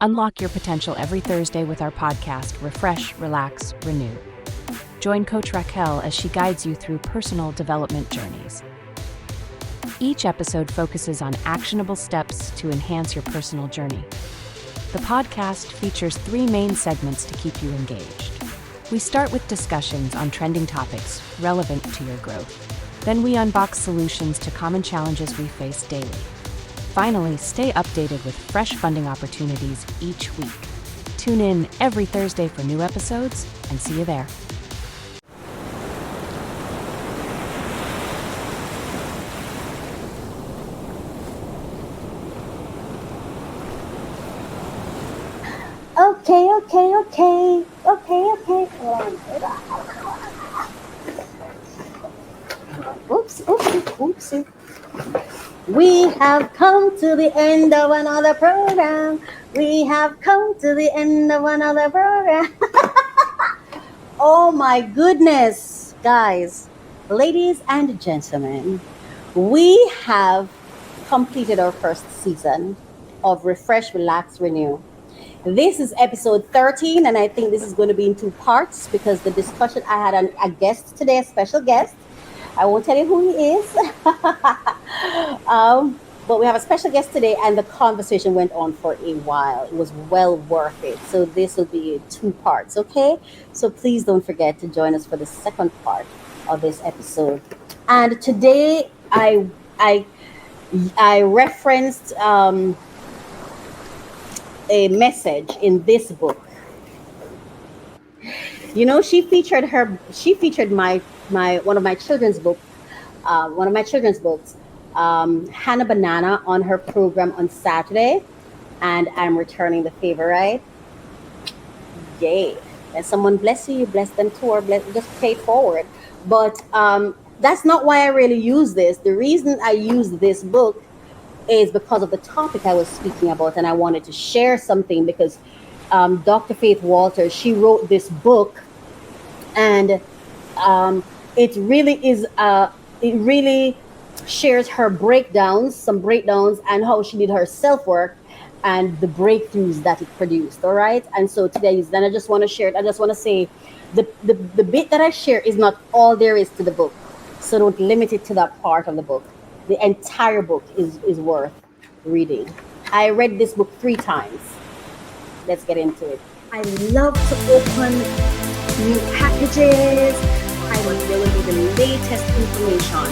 Unlock your potential every Thursday with our podcast, Refresh, Relax, Renew. Join Coach Racquel as she guides you through personal development journeys. Each episode focuses on actionable steps to enhance your personal journey. The podcast features 3 main segments to keep you engaged. We start with discussions on trending topics relevant to your growth. Then we unbox solutions to common challenges we face daily. Finally, stay updated with fresh funding opportunities each week. Tune in every Thursday for new episodes, and see you there. Okay. Oopsie. We have come to the end of another program. Oh my goodness, guys, ladies and gentlemen, we have completed our first season of Refresh, Relax, Renew. This is episode 13, and I think this is going to be in 2 parts because the discussion I had a guest today, a special guest. I won't tell you who he is, but we have a special guest today, and the conversation went on for a while. It was well worth it. So this will be 2 parts, okay? So please don't forget to join us for the second part of this episode. And today I referenced a message in this book. You know, she featured my one of my children's books, Hannah Banana, on her program on Saturday, and I'm returning the favor, right? Yay! And someone bless you bless them too, or just pay forward. But that's not why I really use this. The reason I use this book is because of the topic I was speaking about, and I wanted to share something because Dr. Faith Walters, she wrote this book, and it really shares her some breakdowns, and how she did her self-work and the breakthroughs that it produced. All right. And so today then I just want to share it. I just want to say the bit that I share is not all there is to the book. So don't limit it to that part of the book. The entire book is worth reading. I read this book 3 times. Let's get into it. I love to open new packages. I want there will be the latest information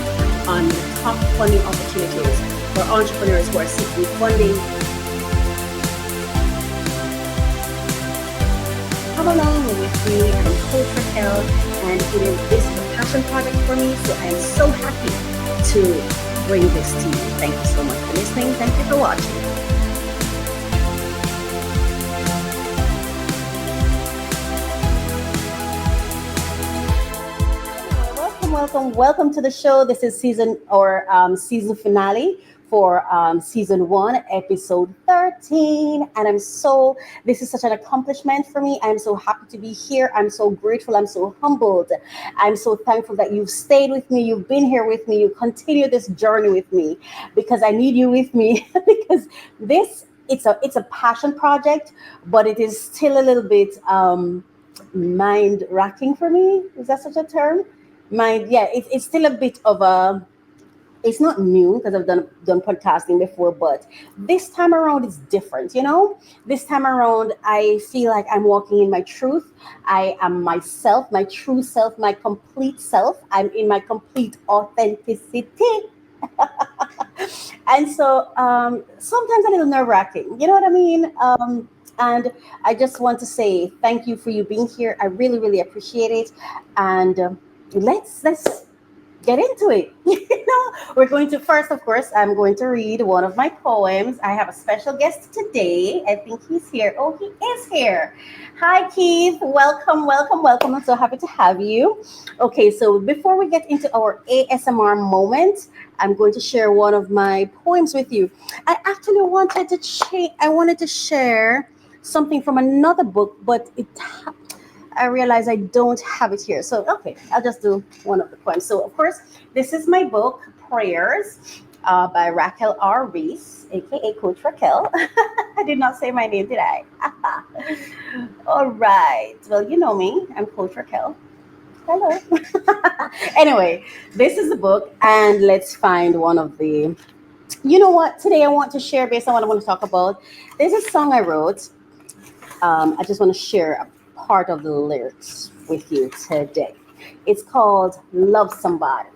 on the top funding opportunities for entrepreneurs who are seeking funding. Come along with me. I'm Coach Racquel, and this is a passion project for me, so I am so happy to bring this to you. Thank you so much for listening. Thank you for watching. Welcome to the show. This is season finale for season 1, episode 13. And this is such an accomplishment for me. I'm so happy to be here. I'm so grateful. I'm so humbled. I'm so thankful that you've stayed with me. You've been here with me. You continue this journey with me because I need you with me because it's a passion project, but it is still a little bit mind racking for me. Is that such a term? It's still a bit of it's not new because I've done podcasting before, but this time around it's different. This time around I feel like I'm walking in my truth. I am myself, my true self, my complete self. I'm in my complete authenticity. And so sometimes a little nerve-wracking, you know what I mean? And I just want to say thank you for you being here. I really, really appreciate it. And let's get into it. We're going to first, of course, I'm going to read one of my poems. I have a special guest today. I think he's here. Oh, he is here. Hi, Keith. Welcome. I'm so happy to have you. Okay, so before we get into our ASMR moment, I'm going to share one of my poems with you. I actually wanted to share something from another book, but I realize I don't have it here. So, okay, I'll just do one of the poems. So, of course, this is my book, Prayers. by Racquel R. Reese, aka Coach Racquel. I did not say my name, did I? All right. Well, you know me. I'm Coach Racquel. Hello. Anyway, this is the book, and let's find one of the. You know what? Today I want to share based on what I want to talk about. There's a song I wrote. I just want to share a part of the lyrics with you today. It's called Love Somebody.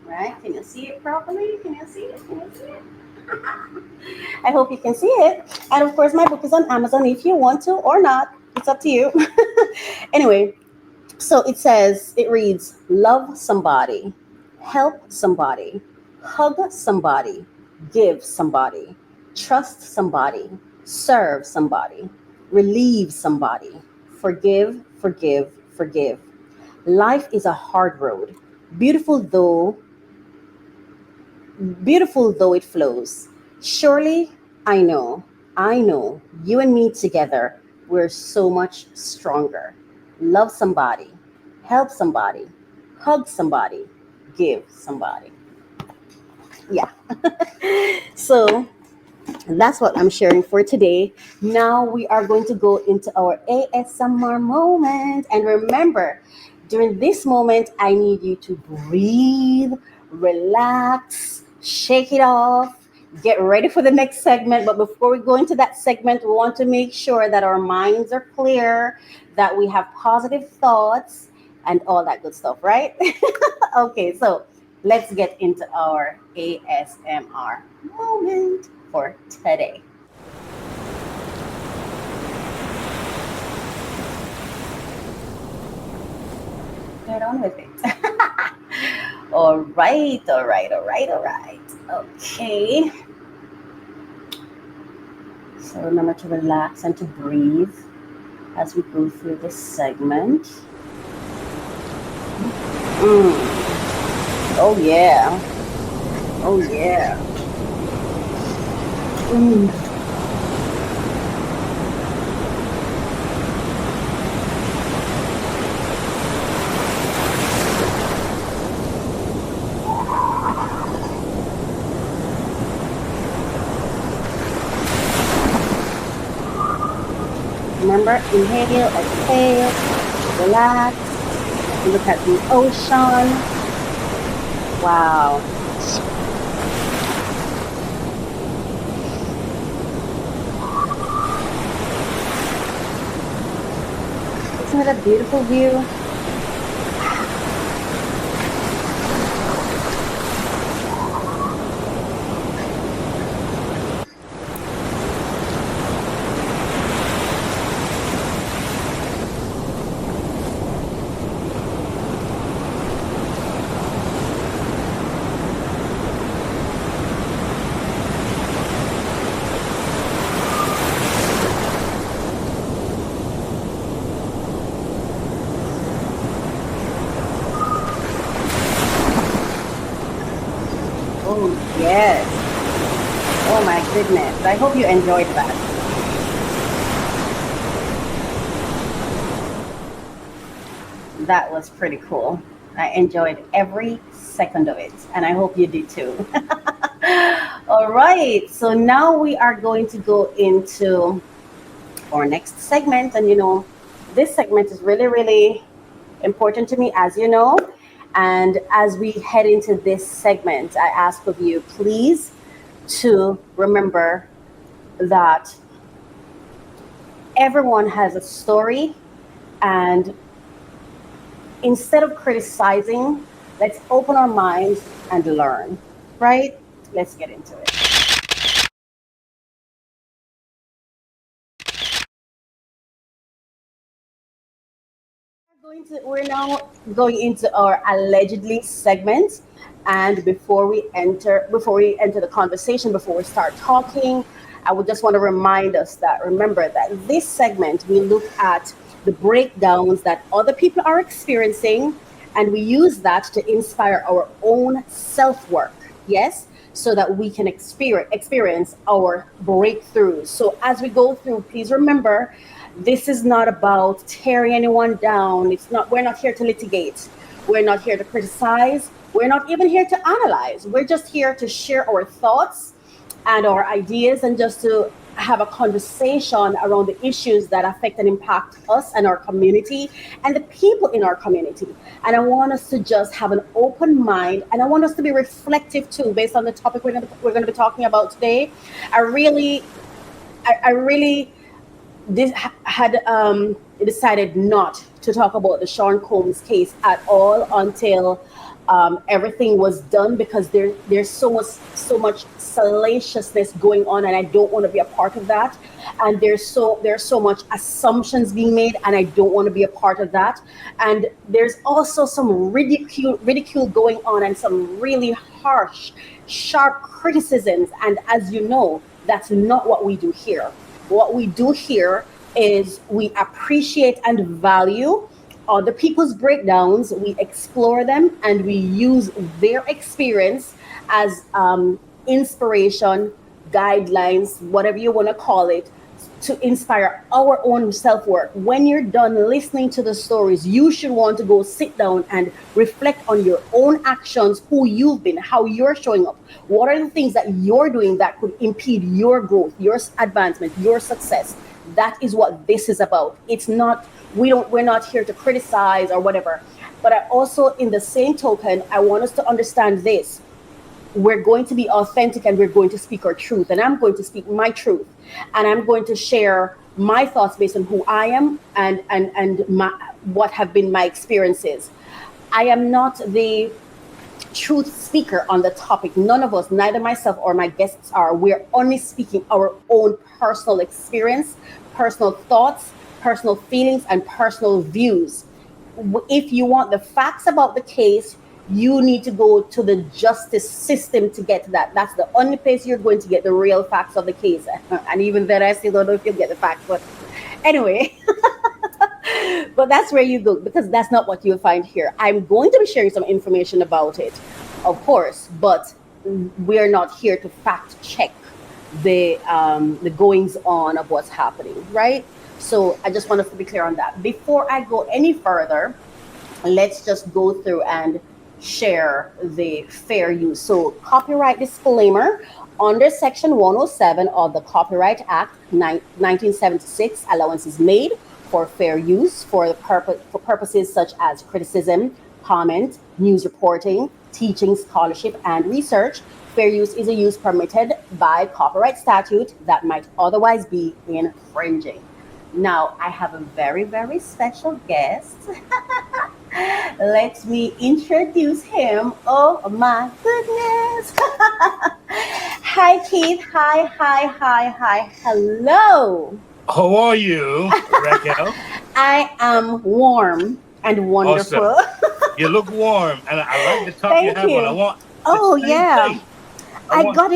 Right? Can you see it properly? Can you see it? Can you see it? I hope you can see it. And of course, my book is on Amazon if you want to or not. It's up to you. Anyway, so it reads, love somebody, help somebody, hug somebody, give somebody, trust somebody, serve somebody, relieve somebody, forgive, forgive, forgive. Life is a hard road, beautiful though beautiful though it flows. Surely I know, you and me together, we're so much stronger. Love somebody, help somebody, hug somebody, give somebody. Yeah. So that's what I'm sharing for today. Now we are going to go into our ASMR moment. And remember, during this moment, I need you to breathe, relax, shake it off, get ready for the next segment. But before we go into that segment, we want to make sure that our minds are clear, that we have positive thoughts, and all that good stuff, right? Okay, so let's get into our ASMR moment for today. Get on with it. All right, all right, all right, all right. Okay. So remember to relax and to breathe as we go through this segment. Oh, yeah. Oh, yeah. Mm. Remember, inhale, exhale, relax, look at the ocean. Wow. Isn't it a beautiful view? Oh, yes. Oh, my goodness. I hope you enjoyed that. That was pretty cool. I enjoyed every second of it, and I hope you did too. All right. So now we are going to go into our next segment. And this segment is really, really important to me, as you know. And as we head into this segment, I ask of you, please, to remember that everyone has a story. And instead of criticizing, let's open our minds and learn, right? Let's get into it. We're now going into our allegedly segment, and before we enter the conversation, before we start talking, I would just want to remind us that remember that this segment we look at the breakdowns that other people are experiencing, and we use that to inspire our own self-work. Yes, so that we can experience our breakthroughs. So as we go through, please remember this is not about tearing anyone down. We're not here to litigate. We're not here to criticize. We're not even here to analyze. We're just here to share our thoughts and our ideas and just to have a conversation around the issues that affect and impact us and our community and the people in our community. And I want us to just have an open mind, and I want us to be reflective too, based on the topic we're going to be talking about today. I really, I really had decided not to talk about the Sean Combs case at all until everything was done, because there's so much salaciousness going on, and I don't want to be a part of that. And there's so much assumptions being made, and I don't want to be a part of that. And there's also some ridicule going on, and some really harsh, sharp criticisms. And as you know, that's not what we do here. What we do here is we appreciate and value other people's breakdowns, we explore them, and we use their experience as inspiration, guidelines, whatever you want to call it, to inspire our own self-work. When you're done listening to the stories, you should want to go sit down and reflect on your own actions, who you've been, how you're showing up. What are the things that you're doing that could impede your growth, your advancement, your success? That is what this is about. It's not, we're not here to criticize or whatever. But I also, in the same token, I want us to understand this. We're going to be authentic, and we're going to speak our truth. And I'm going to speak my truth. And I'm going to share my thoughts based on who I am and what have been my experiences. I am not the truth speaker on the topic. None of us, neither myself or my guests are. We're only speaking our own personal experience, personal thoughts, personal feelings, and personal views. If you want the facts about the case, you need to go to the justice system to get to that. That's the only place you're going to get the real facts of the case. And even then, I still don't know if you'll get the facts. But anyway, but that's where you go, because that's not what you'll find here. I'm going to be sharing some information about it, of course, but we're not here to fact check the goings on of what's happening, right? So I just want us to be clear on that. Before I go any further, let's just go through and share the fair use. So copyright disclaimer: under Section 107 of the Copyright Act 1976, allowance is made for fair use for purposes such as criticism, comment, news reporting, teaching, scholarship, and research. Fair use is a use permitted by copyright statute that might otherwise be infringing. Now, I have a very, very special guest. Let me introduce him. Oh my goodness. Hi, Keith. Hi. Hello. How are you, Racquel? I am warm and wonderful. Awesome. You look warm, and I like the top Thank you have you. on. I want. Oh yeah. Thing. I got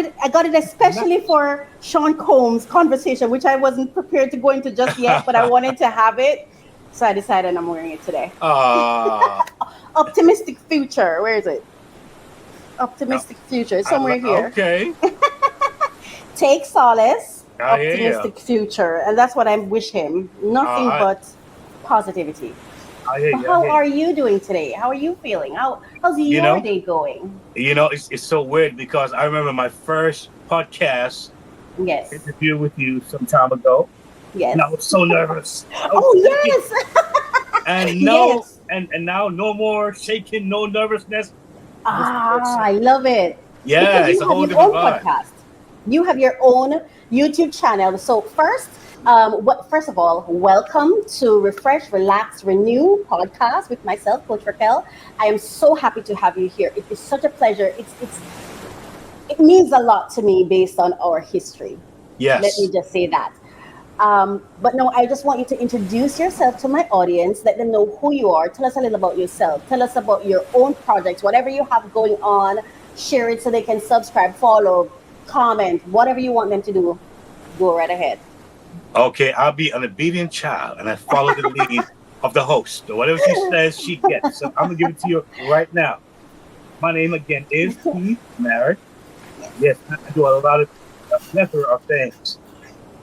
it especially for Sean Combs' conversation, which I wasn't prepared to go into just yet, but I wanted to have it. So I decided I'm wearing it today. Optimistic future. Where is it? Optimistic future. Somewhere here. Okay. Take solace. Optimistic future. And that's what I wish him. Nothing but positivity. How are you doing today? How are you feeling? How's your day going? It's so weird, because I remember my first podcast interview with you some time ago. Yes. And I was so nervous. Yes. And no, and now no more shaking, no nervousness. I love it. Yeah, it's a whole different vibe. Podcast. You have your own YouTube channel. So first of all, welcome to Refresh, Relax, Renew podcast with myself, Coach Racquel. I am so happy to have you here. It is such a pleasure. It means a lot to me based on our history. Yes. Let me just say that. But no, I just want you to introduce yourself to my audience. Let them know who you are. Tell us a little about yourself. Tell us about your own projects, whatever you have going on. Share it so they can subscribe, follow, comment, whatever you want them to do. Go right ahead. Okay, I'll be an obedient child, and I follow the lead of the host. So whatever she says, she gets. So I'm going to give it to you right now. My name, again, is Keith Merritt. Yes, I do a lot of a plethora of things.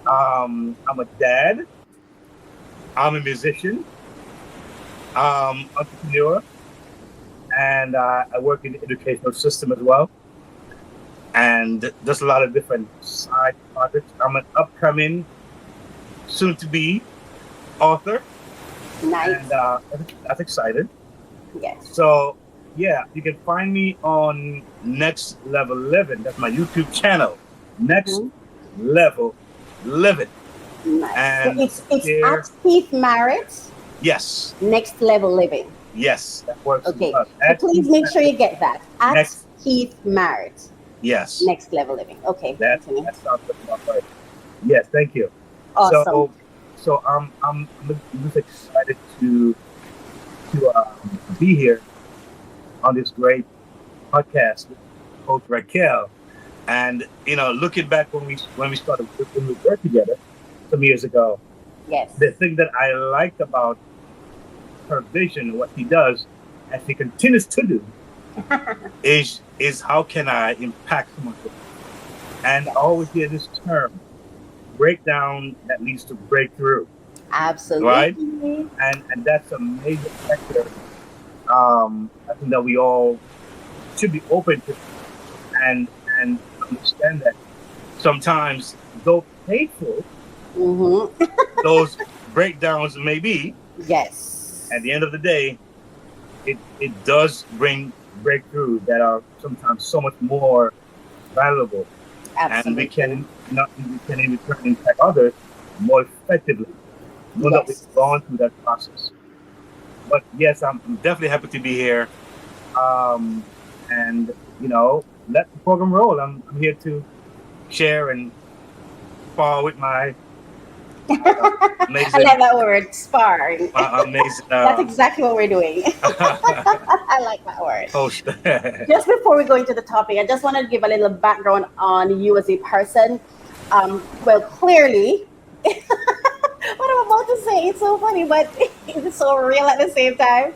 I'm a dad. I'm a musician. Entrepreneur. and I work in the educational system as well, and there's a lot of different side projects. I'm an upcoming, soon-to-be author, Nice. and that's exciting. Yes. So, yeah, you can find me on Next Level Living. That's my YouTube channel. Next Level Living. Nice. And So it's there, at Keith Merritt, yes, Next Level Living. yes, that works. Okay. Well. So please make sure you get that. At Next, Keith Merritt, yes, Next Level Living. Okay. that Continue. sounds good about right. Yes, thank you. Awesome. So I'm just excited to be here on this great podcast with Coach Racquel. And looking back when we started when we worked together some years ago, Yes. the thing that I liked about her vision, what she does, and she continues to do, is how can I impact someone? And I always hear this term, breakdown that leads to breakthrough. Absolutely. Right? And that's a major factor. I think that we all should be open to and understand that sometimes, though painful, those breakdowns may be. Yes. At the end of the day, it does bring breakthroughs that are sometimes so much more valuable. Absolutely. And we can in return impact others more effectively. Know that we've gone through that process. But yes, I'm definitely happy to be here. And let the program roll. I'm here to share and spar with my amazing. I like that word, spar. Amazing. That's exactly what we're doing. I like that word. Host. Just before we go into the topic, I just want to give a little background on you as a person. Well, clearly, what I'm about to say, it's so funny, but it's so real at the same time.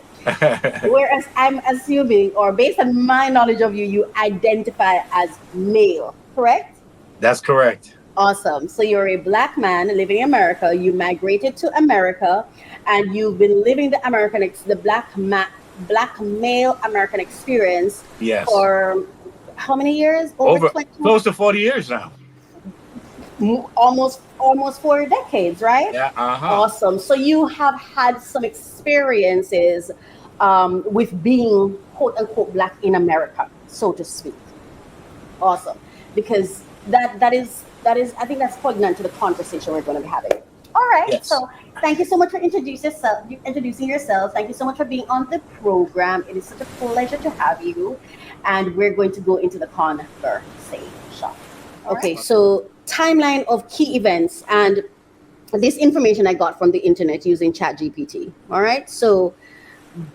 Whereas I'm assuming, or based on my knowledge of you, you identify as male, correct? That's correct. Awesome. So you're a Black man living in America. You migrated to America, and you've been living the Black male American experience for how many years? Over close to 40 years now. Almost 4 decades, right? Yeah. Awesome. So you have had some experiences with being quote unquote Black in America, so to speak. Awesome. Because that is I think that's poignant to the conversation we're going to be having. All right. Yes. So thank you so much for introducing yourself. Thank you so much for being on the program. It is such a pleasure to have you. And we're going to go into the conversation. Okay, right. So timeline of key events, and this information I got from the internet using ChatGPT. All right. So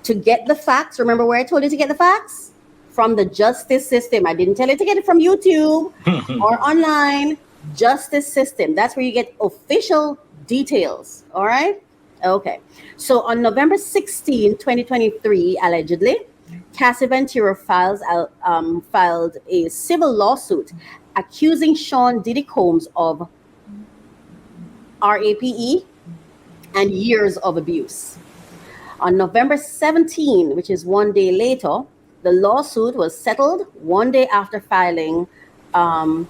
to get the facts, remember where I told you to get the facts? From the justice system. I didn't tell you to get it from YouTube or online. Justice system. That's where you get official details. All right. Okay. So on November 16, 2023, allegedly, Cassie Ventura filed a civil lawsuit accusing Sean Diddy Combs of RAPE and years of abuse. On November 17, which is 1 day later, the lawsuit was settled 1 day after filing. 1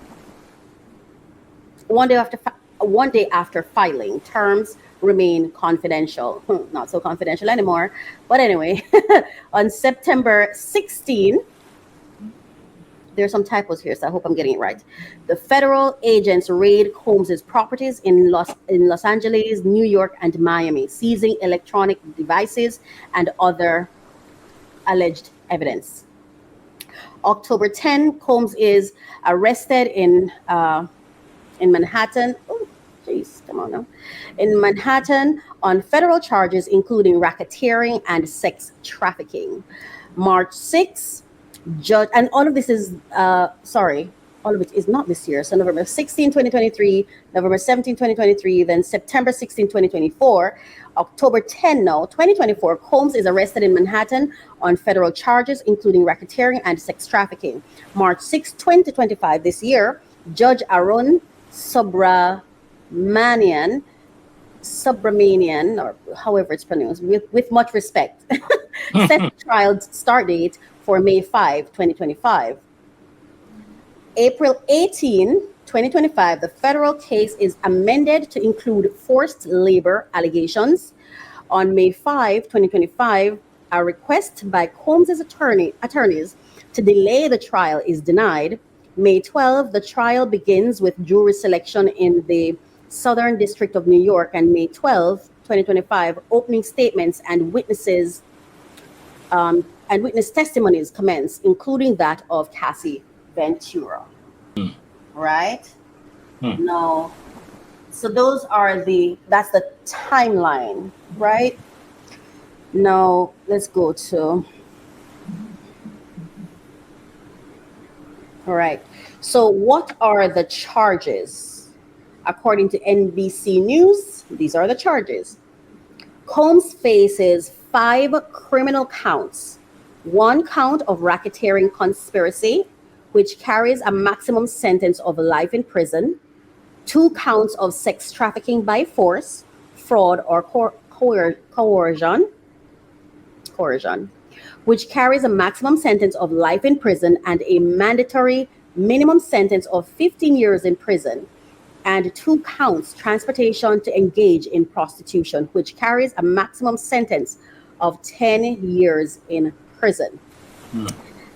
day after filing. Terms remain confidential. Not so confidential anymore. But anyway, on September 16, there's some typos here, so I hope I'm getting it right. The federal agents raid Combs' properties in Los Angeles, New York, and Miami, seizing electronic devices and other alleged evidence. October 10, Combs is arrested in Manhattan. Oh, jeez, come on now. In Manhattan on federal charges, including racketeering and sex trafficking. March 6, judge, and all of this is, all of it is not this year. So November 16, 2023, November 17, 2023, then September 16, 2024, October 10 now, 2024, Combs is arrested in Manhattan on federal charges, including racketeering and sex trafficking. March 6, 2025, this year, Judge Arun Subramanian Subramanian, or however it's pronounced, with much respect, set the trial start date for May 5, 2025. April 18, 2025, the federal case is amended to include forced labor allegations. On May 5, 2025, a request by Combs' attorneys to delay the trial is denied. May 12, the trial begins with jury selection in the Southern District of New York, and May 12, 2025, opening statements and witness testimonies commence, including that of Cassie Ventura. Right? No. So that's the timeline, right? Now let's go to, all right. So what are the charges? According to NBC News, these are the charges. Combs faces 5 criminal counts. 1 count of racketeering conspiracy, which carries a maximum sentence of life in prison. 2 counts of sex trafficking by force, fraud, or coercion, which carries a maximum sentence of life in prison and a mandatory minimum sentence of 15 years in prison. And 2 counts transportation to engage in prostitution, which carries a maximum sentence of 10 years in prison.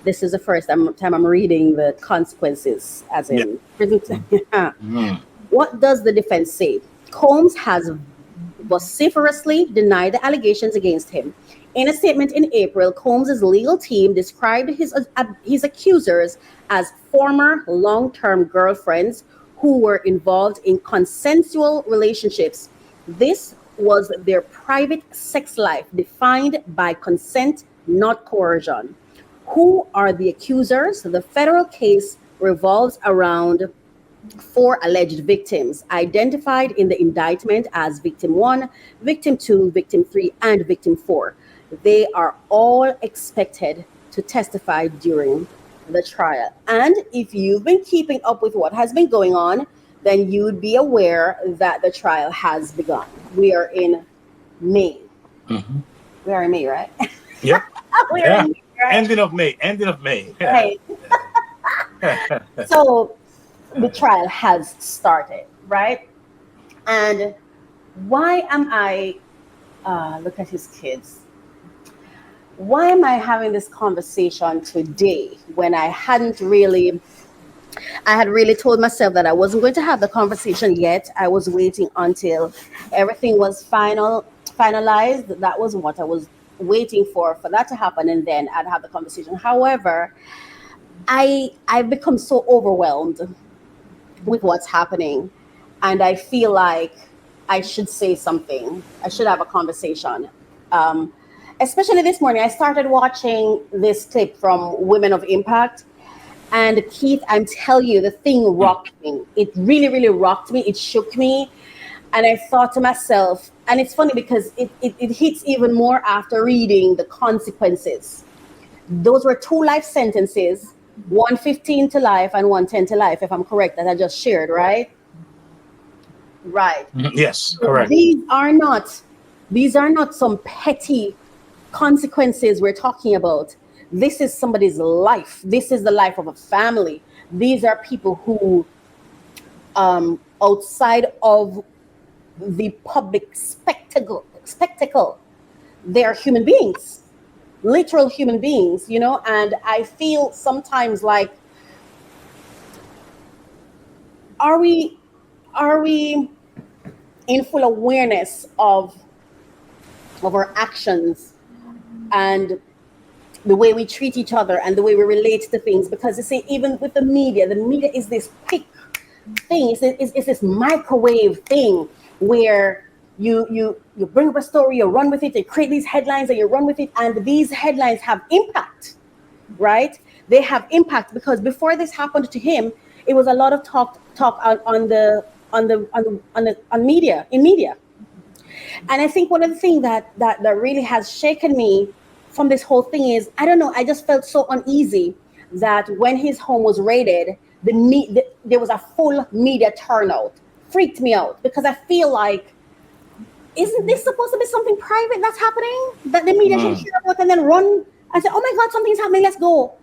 This is the first time I'm reading the consequences as in prison. What does the defense say? Combs has vociferously denied the allegations against him. In a statement in April, Combs' legal team described his accusers as former long-term girlfriends who were involved in consensual relationships. This was their private sex life defined by consent, not coercion. Who are the accusers? The federal case revolves around 4 alleged victims identified in the indictment as Victim 1, Victim 2, Victim 3, and Victim 4. They are all expected to testify during the trial. And if you've been keeping up with what has been going on, then you'd be aware that the trial has begun. We are in May. We are in May, right? Yep. We're in May, right? Ending of May. Right. So the trial has started, right? And why am I, look at his kids. Why am I having this conversation today when I had really told myself that I wasn't going to have the conversation yet. I was waiting until everything was finalized. That was what I was waiting for that to happen, and then I'd have the conversation. However, I've become so overwhelmed with what's happening, and I feel like I should say something. I should have a conversation. Especially this morning, I started watching this clip from Women of Impact. And Keith, I'm telling you, the thing rocked me. It really, really rocked me. It shook me. And I thought to myself, and it's funny because it hits even more after reading the consequences. Those were 2 life sentences, 115 to life and 110 to life, if I'm correct, that I just shared, right? Right. Yes, correct. These are not some petty consequences we're talking about. This is somebody's life. This is the life of a family. These are people who, outside of the public spectacle, they're human beings, literal human beings, and I feel sometimes like, are we in full awareness of our actions and the way we treat each other and the way we relate to things? Because you see, even with the media is this quick thing. It's this microwave thing where you bring up a story, you run with it, you create these headlines and you run with it, and these headlines have impact, right? They have impact because before this happened to him, it was a lot of talk on media. And I think one of the things that really has shaken me from this whole thing is, I don't know, I just felt so uneasy that when his home was raided, there was a full media turnout. Freaked me out because I feel like isn't this supposed to be something private that's happening that the media can Mm. hear about and then run and say, oh my God, something's happening, let's go.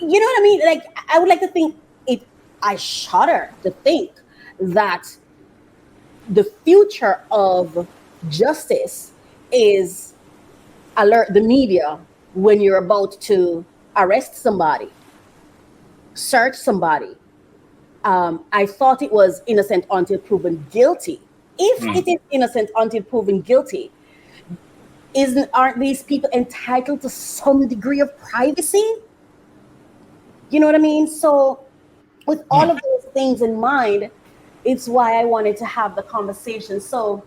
You know what I mean? Like, I would like to think it, I shudder to think that the future of justice is alert the media when you're about to arrest somebody, search somebody. I thought it was innocent until proven guilty. If Mm. it is innocent until proven guilty, aren't these people entitled to some degree of privacy? You know what I mean? So, with all Mm. of those things in mind, it's why I wanted to have the conversation. So,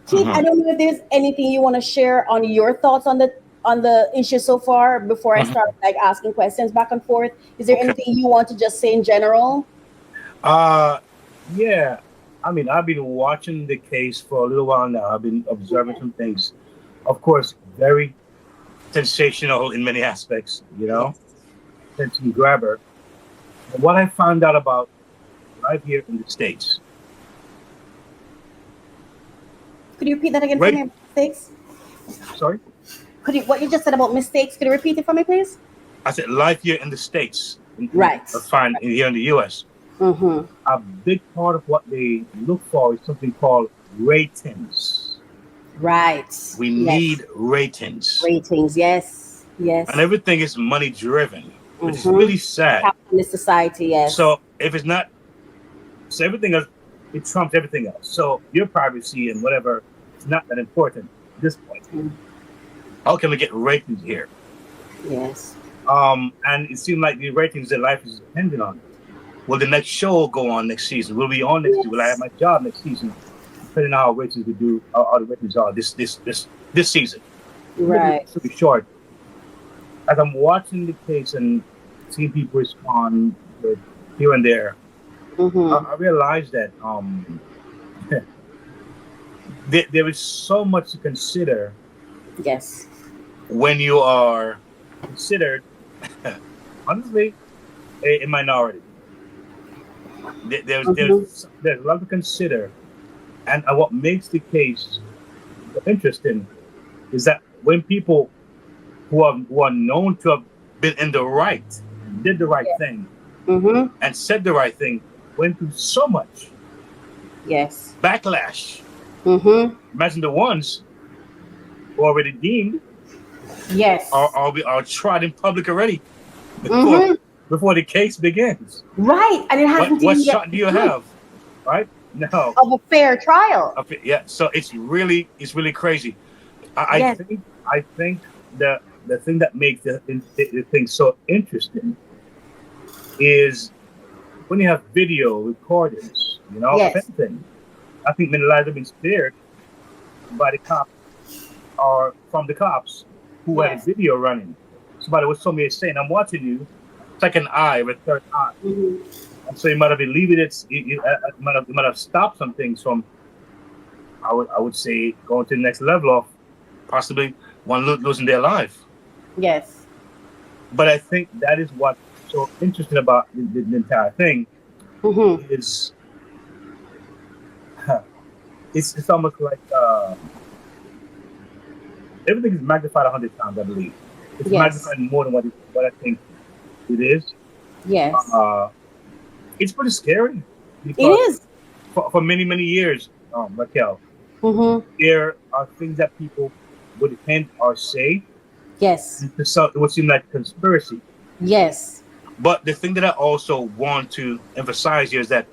Keith, I Mhm. don't know if there's anything you want to share on your thoughts on the issue so far before I Mhm. start like asking questions back and forth. Is there Okay. anything you want to just say in general? Uh, yeah. I mean, I've been watching the case for a little while now. I've been observing Yeah. some things. Of course, very sensational in many aspects, Yes. attention grabber. But what I found out about life here in the States, Could you repeat that again for right? me? Mistakes? Sorry, Could you what you just said about mistakes? Could you repeat it for me, please? I said life here in the States, Right. I find in here in the U.S. Mm-hmm. A big part of what they look for is something called ratings. Right. We Yes. need ratings, Ratings. Yes. and Yes. everything is money driven, which is Mm-hmm. really sad. Capitalist society. Yes. So if it's not, so everything else, it trumps everything else. So your privacy and whatever is not that important at this point. Mm. How can we get ratings here? Yes. And it seemed like the ratings that life is dependent on. Will the next show go on next season? Will we on next season? Will I have Yes. my job next season? Depending on how ratings we do, how the ratings are this season. Right. To be short, as I'm watching the case and seeing people respond with here and there, Mm-hmm. I realized that there is so much to consider Yes. when you are considered, honestly, a minority. Mm-hmm. There's a lot to consider, and what makes the case so interesting is that when people who are known to have been in the right and did the right Yes. thing Mm-hmm. and said the right thing went through so much Yes. backlash. Mm-hmm. Imagine the ones who are already deemed Yes. are tried in public already before Mm-hmm. before the case begins. Right. And it hasn't What even yet shot do you begun have? Right? No. of a fair trial. Okay, yeah. So it's really crazy. Yes. I think the thing that makes the thing so interesting is when you have video recordings, of Yes. anything. I think many lives have been spared by the cops or from the cops who had a Yes. video running. Somebody was told me saying, "I'm watching you, second eye or third eye," Mm-hmm. and so you might have believed it. You might have stopped some things from. I would say going to the next level of possibly one losing their life. Yes. But I think that is what's so interesting about the entire thing Mm-hmm. is it's almost like everything is magnified 100 times. I believe it's Yes. magnified more than what I think it is. Yes. Uh, it's pretty scary It because is. for many many years, Raquel, Mm-hmm. there are things that people would hint or say, Yes. and to some it would seem like conspiracy. Yes. But the thing that I also want to emphasize here is that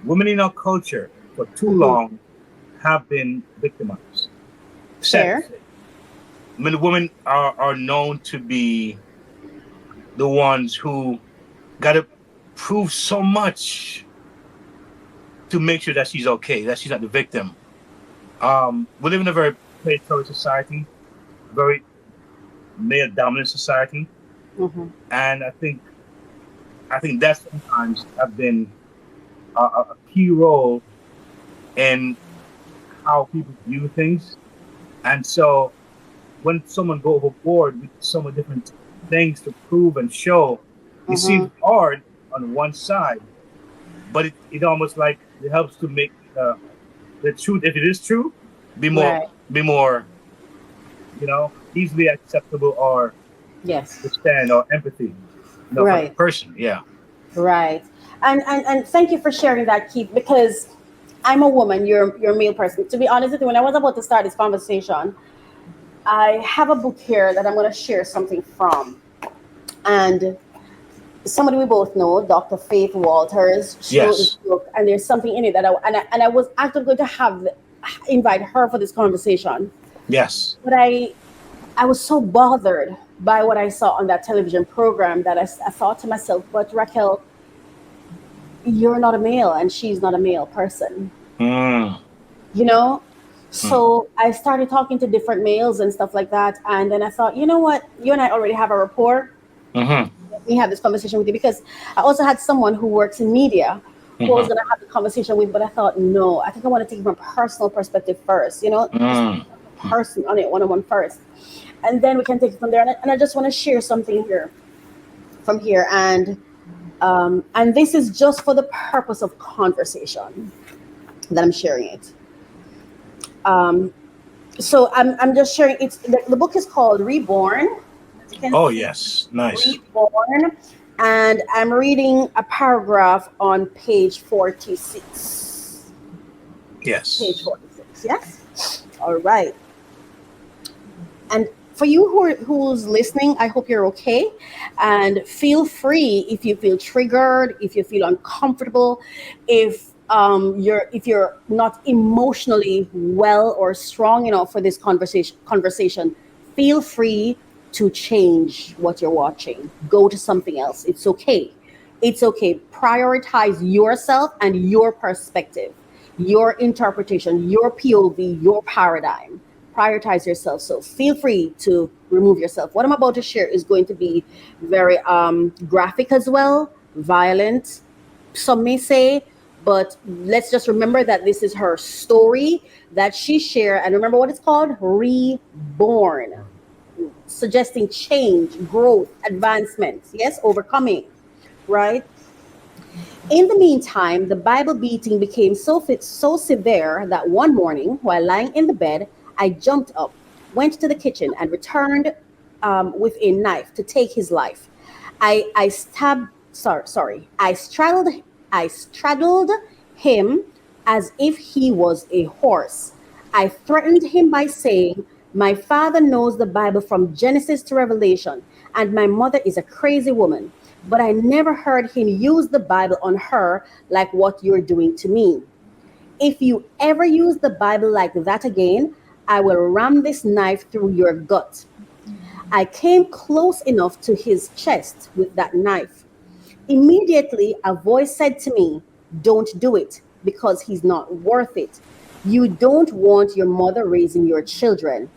women in our culture for too Mm-hmm. long have been victimized. Sad to Fair. say. I mean, the women are known to be the ones who got to prove so much to make sure that she's okay, that she's not the victim. We live in a very predatory society, very male dominant society, Mm-hmm. and I think that sometimes have been a key role in how people view things. And so when someone go overboard with so many different things to prove and show, it Mm-hmm. seems hard on one side, but it almost like it helps to make the truth, if it is true, be more, easily acceptable or Yes. understand or empathy, for the Right. person. Yeah. Right. And thank you for sharing that, Keith, because I'm a woman, you're a male person. To be honest with you, when I was about to start this conversation, I have a book here that I'm going to share something from. And somebody we both know, Dr. Faith Walters, she wrote this Yes. book, and there's something in it that I was actually going to invite her for this conversation. Yes. But I was so bothered by what I saw on that television program that I thought to myself, but Racquel, you're not a male and she's not a male person. Mm. You know? So I started talking to different males and stuff like that. And then I thought, you know what? You and I already have a rapport. Mm-hmm. Let me have this conversation with you, because I also had someone who works in media who I was going to have the conversation with, but I thought, no, I think I want to take it from a personal perspective first, just person on it, one-on-one first. And then we can take it from there. And I just want to share something here from here. And this is just for the purpose of conversation that I'm sharing it. So I'm just sharing. It's the book is called Reborn. As you can Oh, see, yes. Nice. Reborn, and I'm reading a paragraph on page 46. Yes. Page 46. Yes. All right. And for you who's listening, I hope you're okay. And feel free if you feel triggered, if you feel uncomfortable, if you're not emotionally well or strong enough for this conversation, feel free to change what you're watching. Go to something else. It's okay. It's okay. Prioritize yourself and your perspective, your interpretation, your POV, your paradigm. Prioritize yourself. So feel free to remove yourself. What I'm about to share is going to be very graphic as well, violent, some may say, but let's just remember that this is her story that she shared. And remember what it's called? Reborn. Suggesting change, growth, advancement. Yes, overcoming, right? In the meantime, the Bible beating became so severe that one morning, while lying in the bed, I jumped up, went to the kitchen, and returned with a knife to take his life. I stabbed. I straddled him as if he was a horse. I threatened him by saying, "My father knows the Bible from Genesis to Revelation, and my mother is a crazy woman." But I never heard him use the Bible on her like what you're doing to me. If you ever use the Bible like that again, I will ram this knife through your gut. I came close enough to his chest with that knife. Immediately, a voice said to me, "Don't do it, because he's not worth it. You don't want your mother raising your children."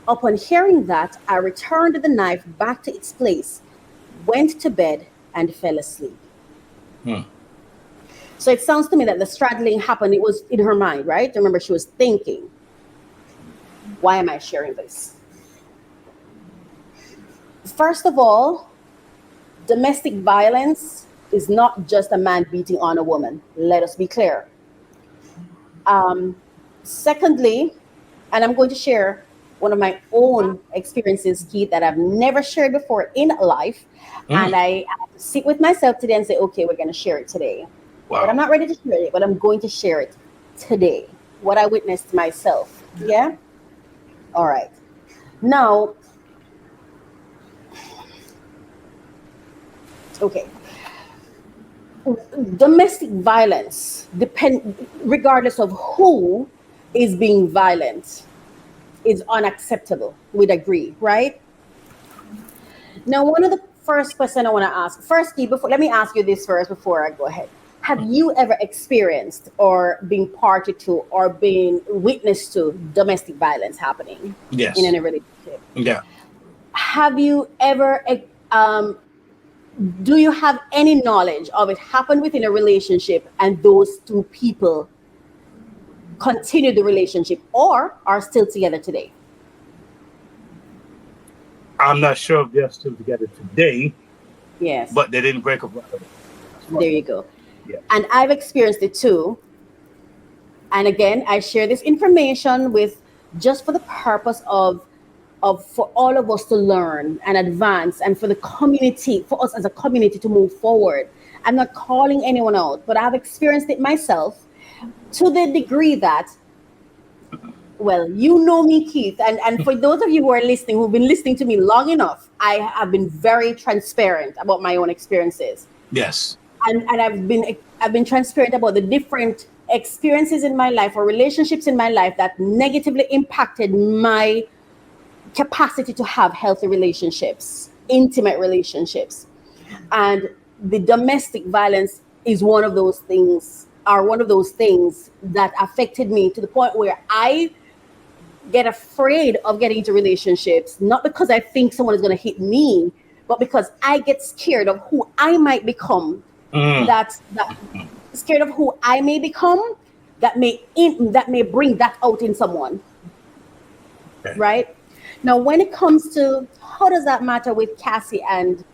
Upon hearing that, I returned the knife back to its place, went to bed, and fell asleep. So it sounds to me that the straddling happened, it was in her mind, right? Remember, she was thinking, why am I sharing this? First of all, domestic violence is not just a man beating on a woman. Let us be clear. Secondly, and I'm going to share one of my own experiences, Keith, that I've never shared before in life. And I have to sit with myself today and say, okay, we're going to share it today. Wow. But I'm not ready to share it, but I'm going to share it today. What I witnessed myself. Yeah? All right. Now, okay. Domestic violence, regardless of who is being violent, is unacceptable. We'd agree, right? Now, one of the first questions I want to ask, firstly, let me ask you this first before I go ahead. Have you ever experienced or been party to or been witness to domestic violence happening? Yes. In any relationship? Yeah. Have you ever, do you have any knowledge of it happened within a relationship and those two people continue the relationship or are still together today? I'm not sure if they're still together today. Yes. But they didn't break up. There you go. Yeah. And I've experienced it too. And again, I share this information with just for the purpose of for all of us to learn and advance, and for the community, for us as a community to move forward. I'm not calling anyone out, but I've experienced it myself to the degree that, well, you know me, Keith, and for those of you who are listening, who've been listening to me long enough, I have been very transparent about my own experiences. Yes. And I've been transparent about the different experiences in my life or relationships in my life that negatively impacted my capacity to have healthy relationships, intimate relationships. And the domestic violence is one of those things, that affected me to the point where I get afraid of getting into relationships, not because I think someone is going to hit me, but because I get scared of who I might become. That scared of who I may become, that may bring that out in someone. Okay. Right now, when it comes to how does that matter with Cassie and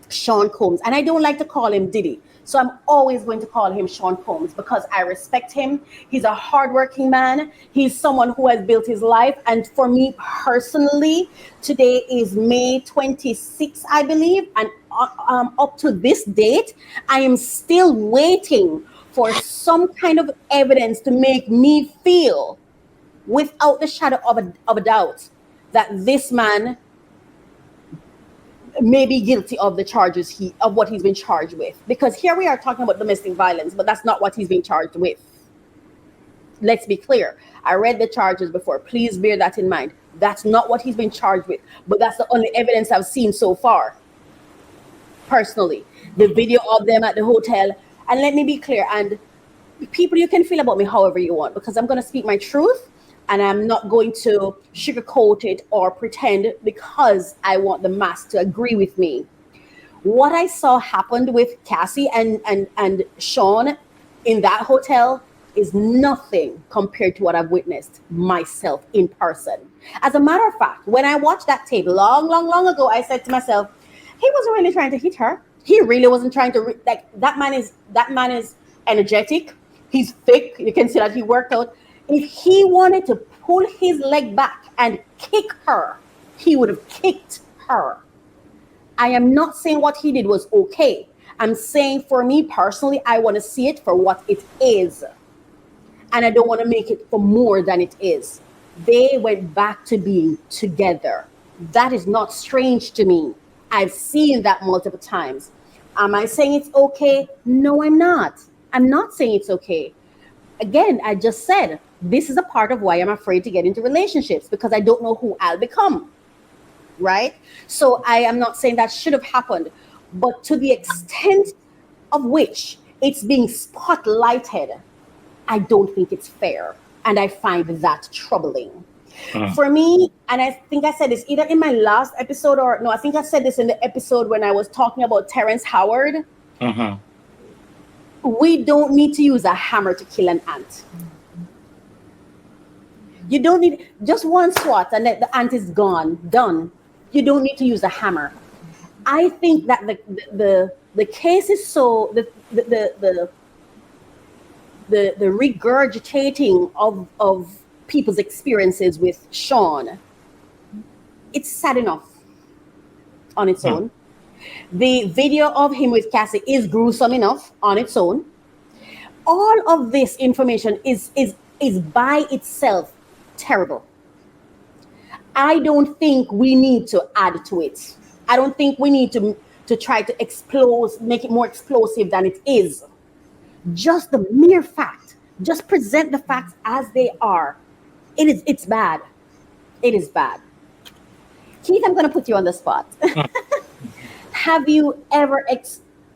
Sean Combs, and I don't like to call him Diddy, so I'm always going to call him Sean Combs because I respect him. He's a hardworking man. He's someone who has built his life. And for me personally, today is May 26th, I believe. And up to this date, I am still waiting for some kind of evidence to make me feel, without the shadow of a doubt, that this man may be guilty of the charges of what he's been charged with. Because here we are talking about domestic violence, but that's not what he's been charged with. Let's be clear. I read the charges before. Please bear that in mind. That's not what he's been charged with, but that's the only evidence I've seen so far. Personally, the video of them at the hotel. And let me be clear, and people, you can feel about me however you want, because I'm going to speak my truth. And I'm not going to sugarcoat it or pretend because I want the mass to agree with me. What I saw happened with Cassie and Sean in that hotel is nothing compared to what I've witnessed myself in person. As a matter of fact, when I watched that tape long ago, I said to myself, he wasn't really trying to hit her. He really wasn't trying to, that man is energetic. He's thick. You can see that he worked out. If he wanted to pull his leg back and kick her, he would have kicked her. I am not saying what he did was okay. I'm saying, for me personally, I want to see it for what it is. And I don't want to make it for more than it is. They went back to being together. That is not strange to me. I've seen that multiple times. Am I saying it's okay? No, I'm not. I'm not saying it's okay. Again, I just said, this is a part of why I'm afraid to get into relationships, because I don't know who I'll become, right? So I am not saying that should have happened, but to the extent of which it's being spotlighted, I don't think it's fair. And I find that troubling. For me, and I think I said this either in my last episode or no, I think I said this in the episode when I was talking about Terrence Howard. We don't need to use a hammer to kill an ant. You don't need just one swat and the ant is gone, done. You don't need to use a hammer. I think that the case is so the regurgitating of people's experiences with Sean, it's sad enough on its own. The video of him with Cassie is gruesome enough on its own. All of this information is by itself terrible. I don't think we need to add to it. I don't think we need to try to make it more explosive than it is. Just the mere fact, just present the facts as they are. It's bad. It is bad. Keith, I'm going to put you on the spot. Have you ever,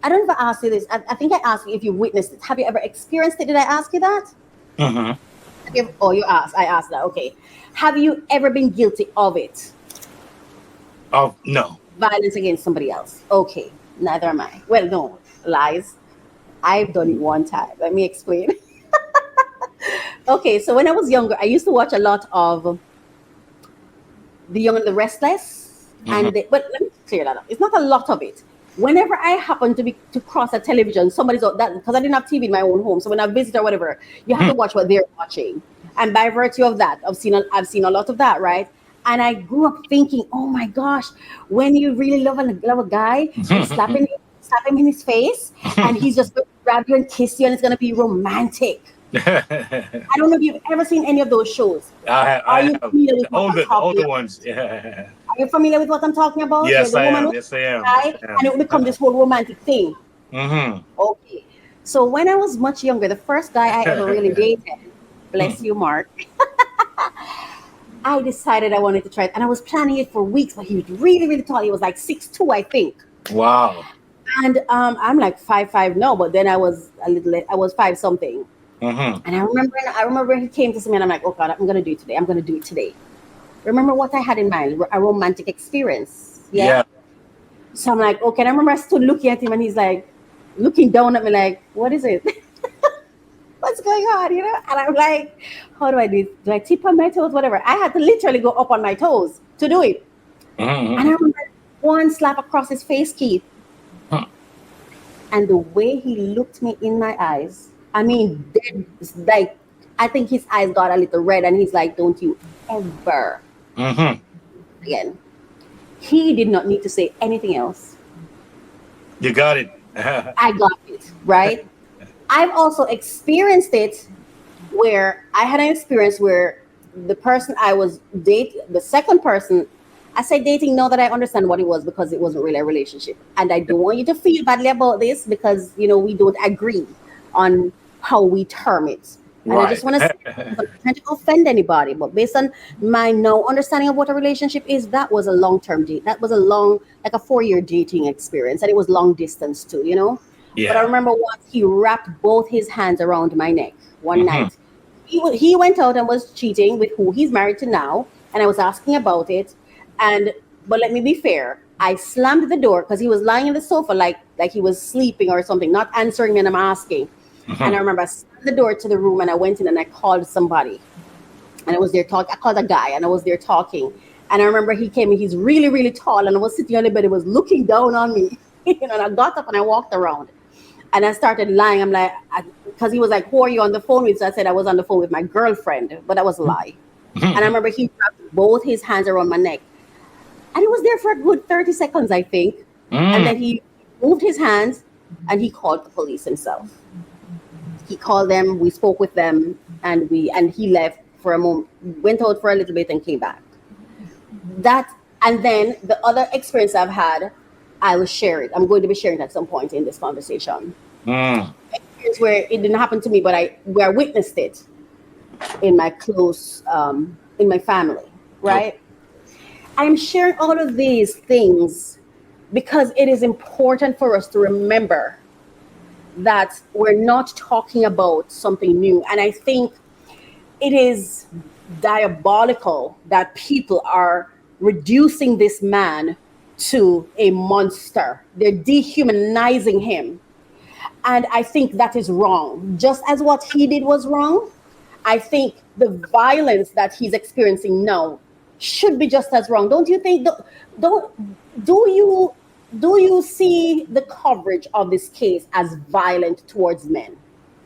I don't know if I asked you this. I think I asked you if you witnessed it. Have you ever experienced it? Did I ask you that? You asked. I asked that. Okay. Have you ever been guilty of it? Oh, no. Violence against somebody else. Okay. Neither am I. Well, no. Lies. I've done it one time. Let me explain. Okay. So when I was younger, I used to watch a lot of The Young and the Restless. But let me clear that up. It's not a lot of it. Whenever I happen to cross a television, somebody's on that, because I didn't have TV in my own home. So when I visit or whatever, you have to watch what they're watching. And by virtue of that, I've seen a lot of that, right? And I grew up thinking, oh my gosh, when you really love a guy, you slap him in his face, and he's just going to grab you and kiss you, and it's going to be romantic. I don't know if you've ever seen any of those shows. Are you have familiar with what I'm the talking older about? ones. Yeah. Are you familiar with what I'm talking about? Where Yes, the I woman am. was Yes, I am. guy, Yes, I and it would become this whole romantic thing. am. Okay. So when I was much younger, the first guy I ever really dated, bless you, Mark, I decided I wanted to try it. And I was planning it for weeks, but he was really, really tall. He was like 6'2", I think. Wow. And I'm like 5'5" now, but then I was I was 5 something. Mm-hmm. And I remember he came to me and I'm like, oh God, I'm going to do it today. I'm going to do it today. Remember what I had in mind, a romantic experience. Yeah. So I'm like, okay. And I remember I stood looking at him and he's like looking down at me like, what is it? What's going on? You know? And I'm like, how do I do it? Do I tip on my toes? Whatever. I had to literally go up on my toes to do it. Mm-hmm. And I remember one slap across his face, Keith. Huh. And the way he looked me in my eyes, I mean, dead, like, I think his eyes got a little red and he's like, don't you ever again. He did not need to say anything else. You got it. I got it, right? I've also experienced it where I had an experience where the person I was dating, the second person, I say dating now that I understand what it was because it wasn't really a relationship. And I don't want you to feel badly about this because, you know, we don't agree on how we term it. And I just want to say, I'm not trying to offend anybody, but based on my now understanding of what a relationship is, that was a long-term date. That was a long, like a 4-year dating experience. And it was long distance too, you know? Yeah. But I remember once he wrapped both his hands around my neck one night. He went out and was cheating with who he's married to now. And I was asking about it. But let me be fair. I slammed the door because he was lying in the sofa like he was sleeping or something, not answering me and I'm asking. And I remember I slammed the door to the room and I went in and I called somebody. And I was there talking. I called a guy and I was there talking. And I remember he came in, he's really, really tall. And I was sitting on the bed, he was looking down on me. And I got up and I walked around. And I started lying. I'm like, because he was like, who are you on the phone with? So I said I was on the phone with my girlfriend, but that was a lie. And I remember he wrapped both his hands around my neck. And he was there for a good 30 seconds, I think. And then he moved his hands and he called the police himself. He called them, we spoke with them, and he left for a moment, went out for a little bit and came back. And then the other experience I've had, I will share it. I'm going to be sharing it at some point in this conversation. Experience where it didn't happen to me, but where I witnessed it in my close, in my family, right? I'm sharing all of these things because it is important for us to remember that we're not talking about something new. And I think it is diabolical that people are reducing this man to a monster. They're dehumanizing him. And I think that is wrong. Just as what he did was wrong, I think the violence that he's experiencing now should be just as wrong. Don't you think? Do you see the coverage of this case as violent towards men,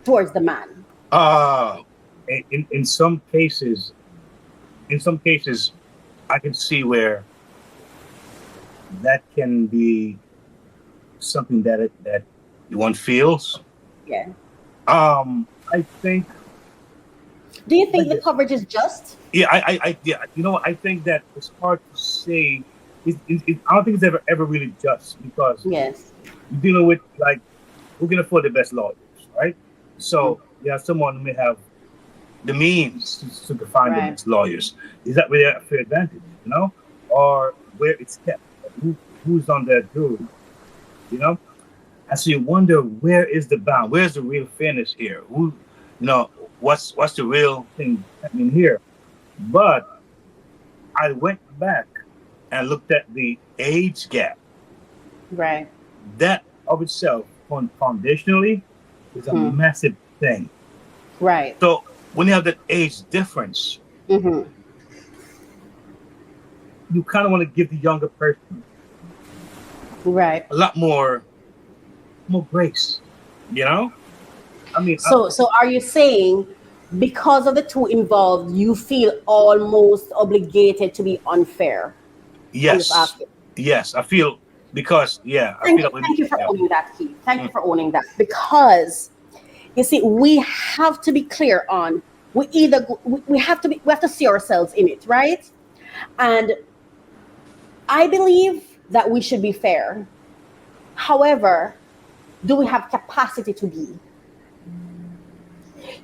towards the man? In some cases, I can see where that can be something that one feels. Yeah. I think. Do you think the coverage is just? Yeah, yeah. You know, I think that it's hard to say. I don't think it's ever really just because Yes, you're dealing with like who can afford the best lawyers, right? So you have someone who may have the means to find the best lawyers. Is that really a fair advantage, you know, or where it's kept? Who's on that jury, you know? And so you wonder where is the bound? Where's the real fairness here? Who, you know, what's the real thing happening here? But I went back and looked at the age gap. right. That of itself, foundationally, is a massive thing. Right. So when you have that age difference, you kind of want to give the younger person right a lot more grace, you know? I mean, so are you saying because of the two involved, you feel almost obligated to be unfair. I'm just Yes. asking. Yes. I feel because I Thank feel you, like thank you for yeah. owning that, Keith. Thank you Mm, for owning that. Because you see, we have to be clear on we have to see ourselves in it, right? And I believe that we should be fair. However, do we have capacity to be?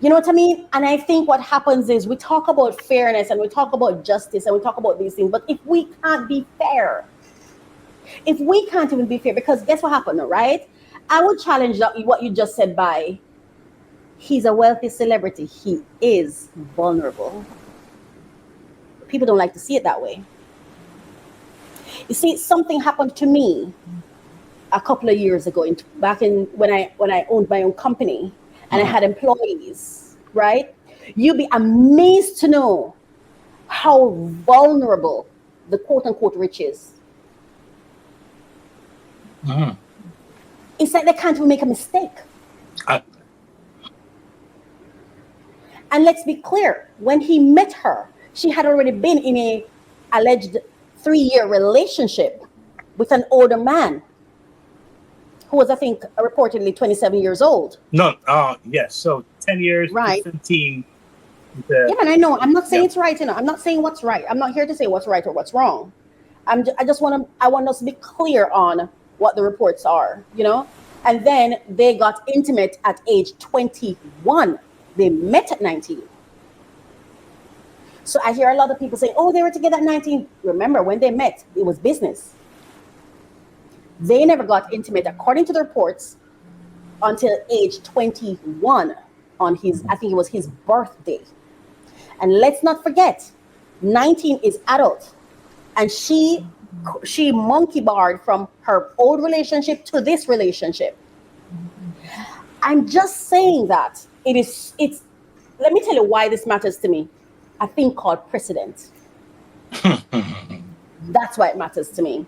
You know what I mean? And I think what happens is we talk about fairness and we talk about justice and we talk about these things, but if we can't be fair, if we can't even be fair, because guess what happened, right? I would challenge what you just said by he's a wealthy celebrity. He is vulnerable. People don't like to see it that way. You see, something happened to me a couple of years ago, back in when I owned my own company and I mhm, had employees, right? You'd be amazed to know how vulnerable the quote unquote rich is. mhm. It's like they can't even make a mistake. I, And let's be clear, when he met her, she had already been in a alleged 3-year relationship with an older man who was, I think, reportedly 27 years old. no. Yes. So 10 years to Right. 15. The Yeah, man, I know. I'm not yeah. saying it's right, I'm not saying what's right. I'm not here to say what's right or what's wrong. I just want to. I want us to be clear on what the reports are, And then they got intimate at age 21. They met at 19. So I hear a lot of people saying, "Oh, they were together at 19." Remember, when they met, it was business. They never got intimate, according to the reports, until age 21 on his, I think it was his birthday. And let's not forget, 19 is adult. And she monkey barred from her old relationship to this relationship. I'm just saying that it's let me tell you why this matters to me. A thing called precedent. That's why it matters to me.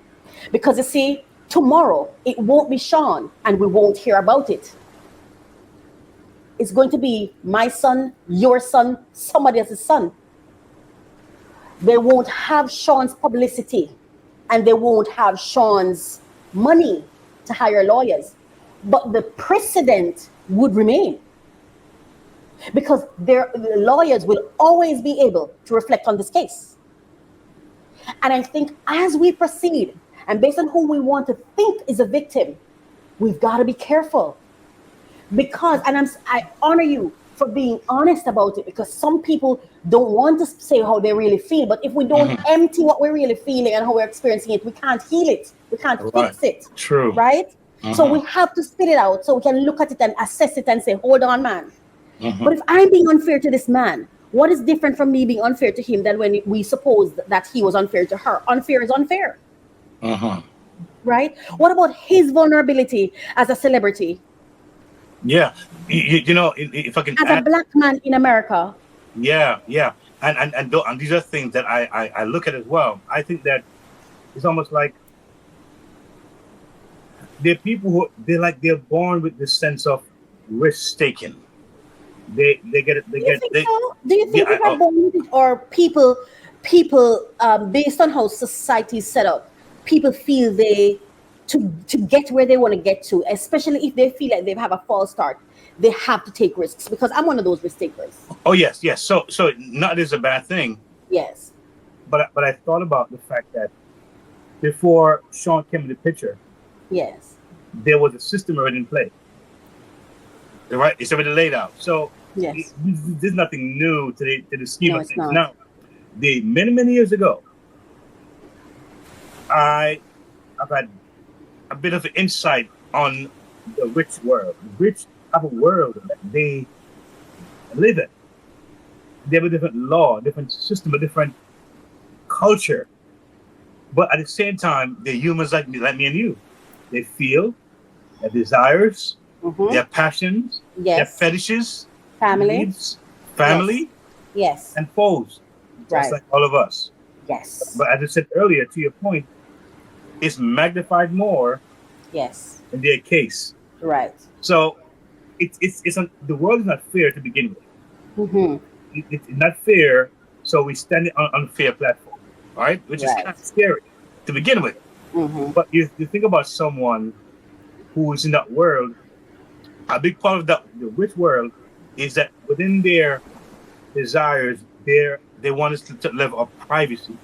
Because you see, tomorrow it won't be Sean and we won't hear about it. It's going to be my son, your son, somebody else's son. They won't have Sean's publicity and they won't have Sean's money to hire lawyers. But the precedent would remain because the lawyers will always be able to reflect on this case. And I think as we proceed, and based on who we want to think is a victim, we've got to be careful. Because, and I honor you for being honest about it, because some people don't want to say how they really feel. But if we don't Mhm. empty what we're really feeling and how we're experiencing it, we can't heal it. We can't Right. fix it. True. Right? So we Mhm, have to spit it out so we can look at it and assess it and say, hold on, man. But mhm. if I'm being unfair to this man, what is different from me being unfair to him than when we suppose that he was unfair to her? Unfair is unfair. Mhm. Right? What about his vulnerability as a celebrity, Yeah. If I can as a add, black man in America? yeah, and these are things that I look at as well. I think that it's almost like they're people who they're born with this sense of risk taking. They get it. They Do you get think they so? Do you yeah. think people are born with it, or people based on how society is set up, people feel they to get where they want to get to, especially if they feel like they have a false start, they have to take risks. Because I'm one of those risk takers. Oh yes. So not is a bad thing, Yes. but I thought about the fact that before Sean came in the picture, Yes. there was a system already in play. Right? It's already laid out. So Yes. there's nothing new to the scheme No, of it's things. not. Now, the many years ago, I've had a bit of an insight on the rich world, the rich type of world that they live in. They have a different law, a different system, a different culture. But at the same time, they're humans like me and you. They feel, their desires, Mm-hmm. their passions, their Yes. fetishes, Family. needs, Yes. family, Yes. and foes, just Right. like all of us. Yes. But as I said earlier, to your point, it's magnified more Yes. in their case. Right. So the world is not fair to begin with. Mm-hmm. It's not fair, so we stand it on unfair platform, right? Which is kind Right. of scary to begin with. Mm-hmm. But you think about someone who is in that world. A big part of the rich world is that within their desires, they want us to live a privacy.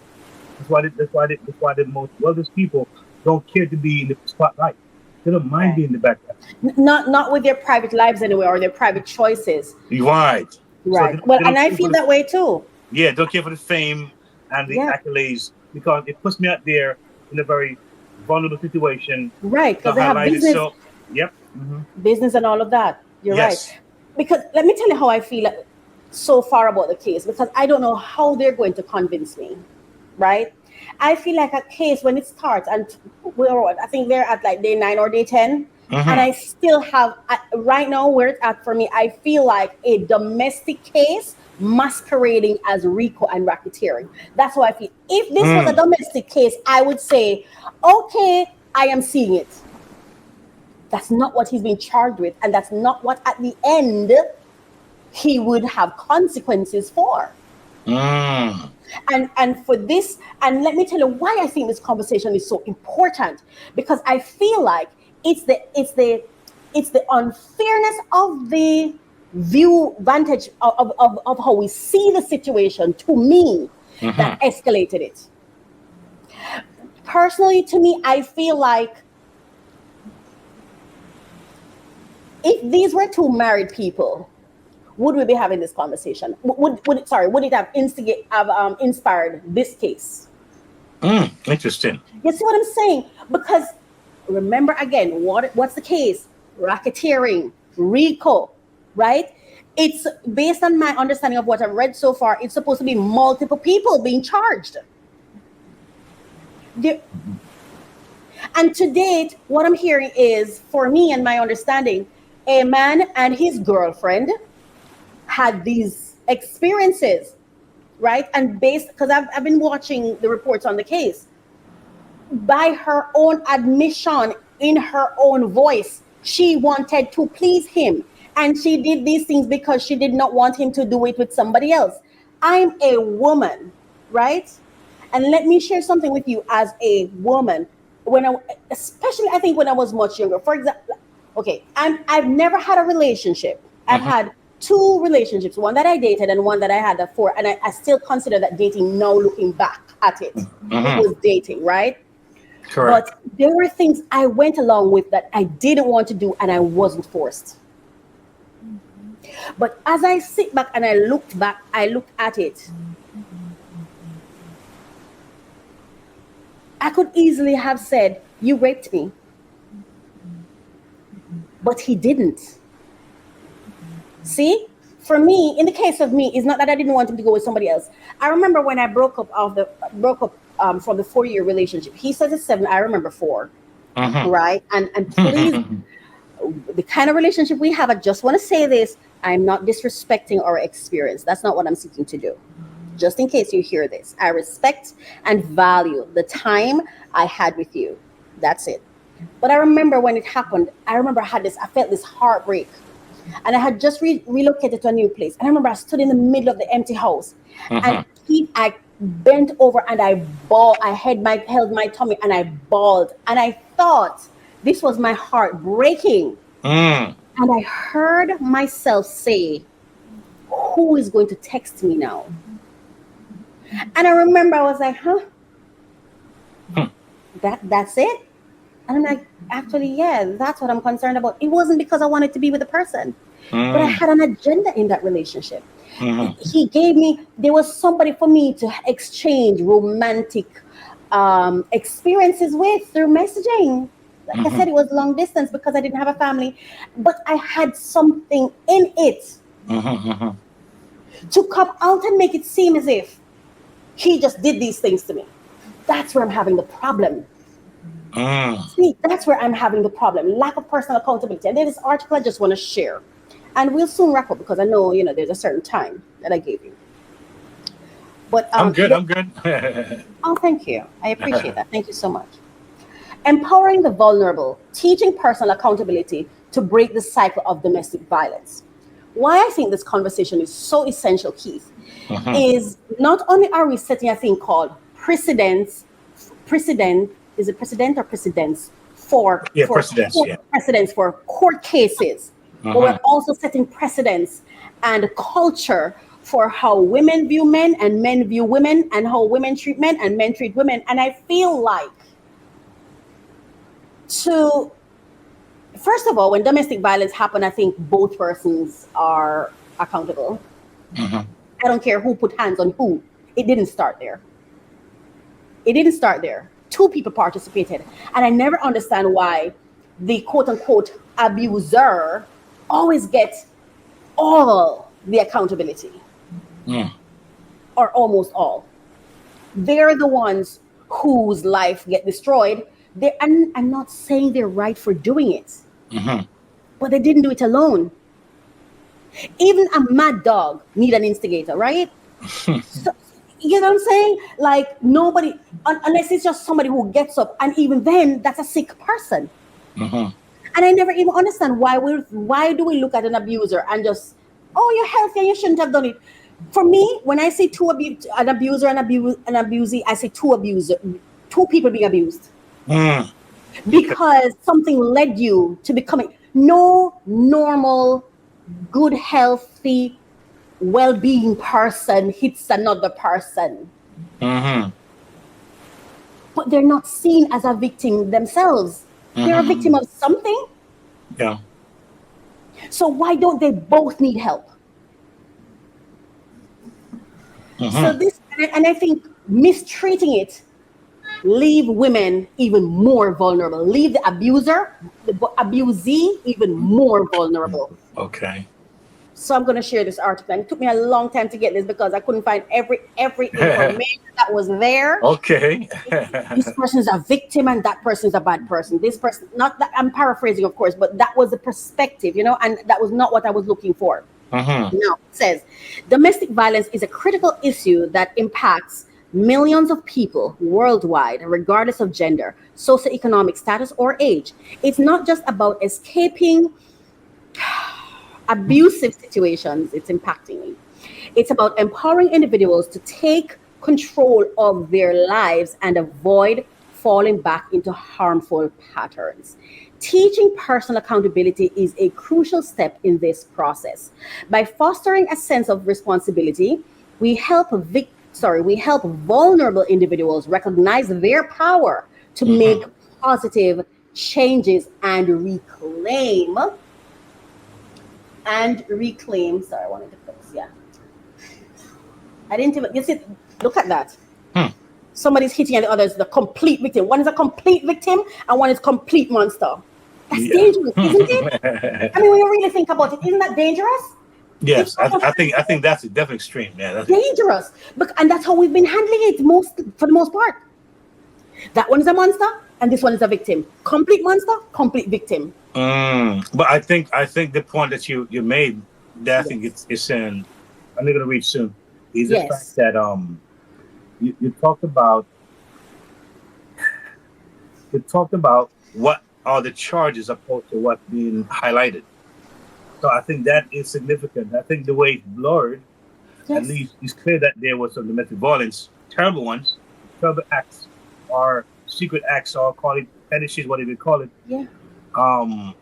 That's why the most wealthiest people don't care to be in the spotlight. They don't mind Right. being in the background. Not with their private lives anyway, or their private choices. You're right. So Right. Well, they and don't I care for feel the that way too. yeah, they don't care for the fame and the Yeah. accolades because it puts me out there in a very vulnerable situation. Right. Not Because they have highlighted. business, So yep. business, and all of that. You're right. Yes. Because let me tell you how I feel so far about the case. Because I don't know how they're going to convince me. Right. I feel like a case when it starts, and I think they're at like day 9 or day 10, and Mm-hmm. I still have right now where it's at for me. I feel like a domestic case masquerading as RICO and racketeering. That's how I feel. If this was a Mm. domestic case, I would say, okay, I am seeing it. That's not what he's been charged with, and that's not what at the end he would have consequences for. Mm. And for this, and let me tell you why I think this conversation is so important, because I feel like it's the unfairness of the view vantage of how we see the situation, to me, that Mm-hmm. escalated it. Personally, to me, I feel like if these were two married people, would we be having this conversation? Would it have inspired this case? Mm. Interesting. You see what I'm saying? Because remember again, what's the case? Racketeering, RICO, right? It's based on my understanding of what I've read so far. It's supposed to be multiple people being charged. There- And to date, what I'm hearing is, for me and my understanding, a man and his girlfriend had these experiences, right? And based, because I've been watching the reports on the case, by her own admission, in her own voice, she wanted to please him. And she did these things because she did not want him to do it with somebody else. I'm a woman, right? And let me share something with you as a woman. When I, especially, I think when I was much younger. For example, okay, I've never had a relationship. I've Mm-hmm. had two relationships, one that I dated and one that I had before. And I still consider that dating now, looking back at it. It Mm-hmm. was dating, right? Correct. But there were things I went along with that I didn't want to do, and I wasn't forced. But as I sit back and I looked at it, I could easily have said, "You raped me," but he didn't. See? For me, in the case of me, it's not that I didn't want him to go with somebody else. I remember when I broke up from the 4 year relationship. He says it's 7. I remember 4, Mm-hmm. right? And please, the kind of relationship we have, I just want to say this: I'm not disrespecting our experience. That's not what I'm seeking to do. Just in case you hear this, I respect and value the time I had with you. That's it. But I remember when it happened, I felt this heartbreak. And I had just relocated to a new place. And I remember I stood in the middle of the empty house, and Mm-hmm. I bent over and I bawled. Held my tummy and I bawled. And I thought this was my heart breaking. Mm. And I heard myself say, "Who is going to text me now?" And I remember I was like, huh, that's it? And I'm like, actually, yeah, that's what I'm concerned about. It wasn't because I wanted to be with a person, but I Mm. had an agenda in that relationship. Mm-hmm. He gave me, there was somebody for me to exchange romantic experiences with through messaging. Like I Mm-hmm. said, it was long distance because I didn't have a family, but I had something in it Mm-hmm. to come out and make it seem as if he just did these things to me. That's where I'm having the problem. Mm. See, that's where I'm having the problem. Lack of personal accountability. And then this article I just want to share. And we'll soon wrap up because I know, there's a certain time that I gave you. But I'm good. I'm good. oh, thank you. I appreciate that. Thank you so much. Empowering the vulnerable, teaching personal accountability to break the cycle of domestic violence. why I think this conversation is so essential, Keith, Mhm. is not only are we setting a thing called is it precedent or precedents Yeah, for precedents. court, Yeah. precedents for court cases, but we're Mhm. also setting precedents and culture for how women view men and men view women, and how women treat men and men treat women. And I feel like, to first of all, when domestic violence happen, I think both persons are accountable. Mhm. I don't care who put hands on who. It didn't start there. It didn't start there. Two people participated. And I never understand why the quote unquote abuser always gets all the accountability, Mm. or almost all. They're the ones whose life get destroyed. I'm not saying they're right for doing it, Mhm. but they didn't do it alone. Even a mad dog need an instigator, right? So, you know what I'm saying? Like, nobody, unless it's just somebody who gets up, and even then, that's a sick person. Mhm. And I never even understand why do we look at an abuser and just, oh, you're healthy and you shouldn't have done it. For me, when I say an abuser and an abusee, I say two people being abused, Mm. Okay. because something led you to becoming. No normal, good, healthy, well-being person hits another person, Mhm. but they're not seen as a victim themselves. They're a victim Mhm. of something. Yeah. So why don't they both need help? So Mhm. this, and I think mistreating it leave women even more vulnerable. Leave the abuser, the abusee, even more vulnerable. Okay. So I'm going to share this article. And it took me a long time to get this because I couldn't find every information that was there. Okay. This person is a victim and that person is a bad person. This person, not that I'm paraphrasing, of course, but that was the perspective, and that was not what I was looking for. Mhm. Now, it says domestic violence is a critical issue that impacts millions of people worldwide, regardless of gender, socioeconomic status, or age. It's not just about escaping abusive situations, it's impacting me. It's about empowering individuals to take control of their lives and avoid falling back into harmful patterns. Teaching personal accountability is a crucial step in this process. By fostering a sense of responsibility, we help vulnerable individuals recognize their power to make Mhm. positive changes sorry, I wanted to fix, yeah, I didn't even, you see, look at that. Hmm. Somebody's hitting and the other is the complete victim. One is a complete victim and one is complete monster. That's Yeah. dangerous, isn't it? I mean, when you really think about it, isn't that dangerous? It's Yes, almost I think that's definitely extreme. Yeah, that's extreme. dangerous. And that's how we've been handling it for the most part. That one is a monster and this one is a victim. Complete monster, complete victim. But I think the point that you made, that I think Yes. it's in, I'm going to read soon, is the fact Yes. that you talked about what are the charges opposed to what's being highlighted. So I think that is significant. I think the way it's blurred, at Yes. least it's clear that there was some domestic violence, terrible ones, terrible acts, or secret acts, or call it fetishes, whatever you call it. Yeah. Um,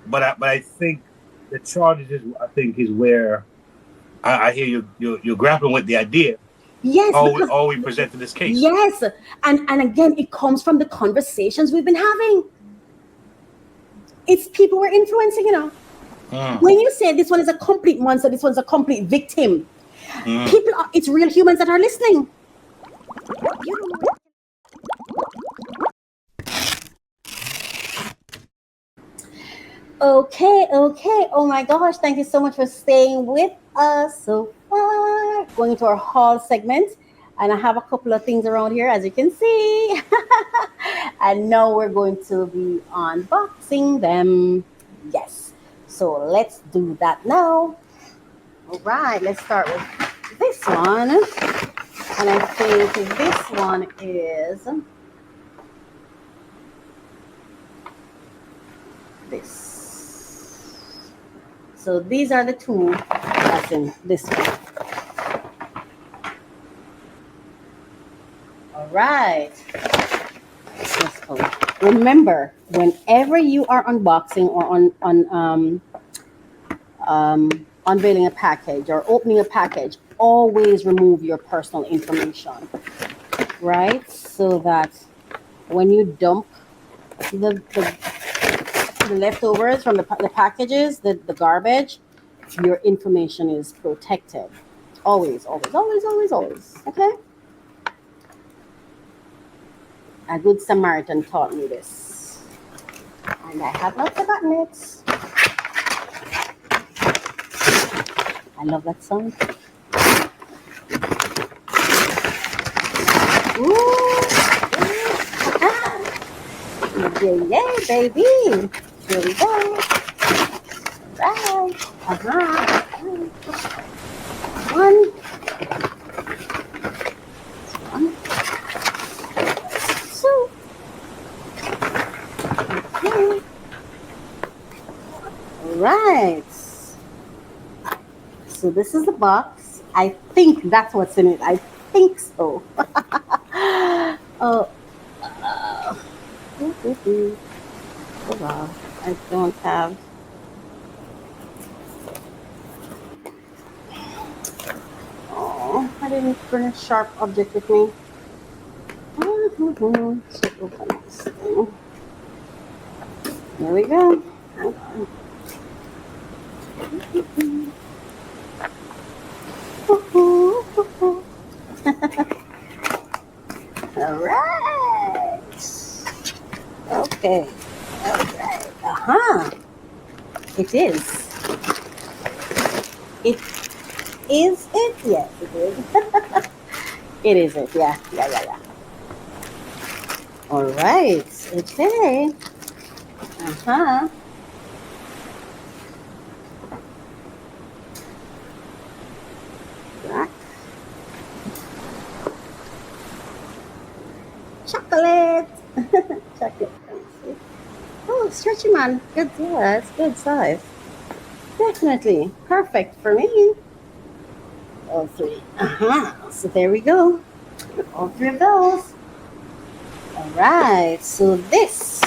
but I think the charges is, I think, is where I hear you're grappling with the idea. Yes, because All we present in this case. yes. And again, it comes from the conversations we've been having. It's people we're influencing. Mm, When you say this one is a complete monster, this one's a complete victim, mm. it's real humans that are listening. Okay, okay. Oh my gosh, thank you so much for staying with us so far. Going into our haul segment, and I have a couple of things around here, as you can see. And now we're going to be unboxing them. Yes. So let's do that now. All right, let's start with this one. And I think this one is this. So these are the two that's in this one. All right. Let's go. Remember, whenever you are unboxing or unveiling a package or opening a package, always remove your personal information, right? So that when you dump the leftovers from the packages, the garbage, your information is protected. Always, always, always, always, always. Okay? A good Samaritan taught me this. And I have not forgotten it. I love that song. Ooh, yeah, yeah, baby. Here we go. Right. One. Two. Okay. All right. So this is the box. I think that's what's in it. I think so. Oh. Oh wow. I don't have. Oh, I didn't bring a sharp object with me. So open this thing. There we go. Hang on. All right. Okay. All right. It is. It is it? Yes, it is. It is it. Yeah. All right. Okay. Black. Chocolate. Chocolate. Oh, stretchy man. Good. Yeah, it's good size. Definitely. Perfect for me. All three. So there we go. All three of those. All right. So this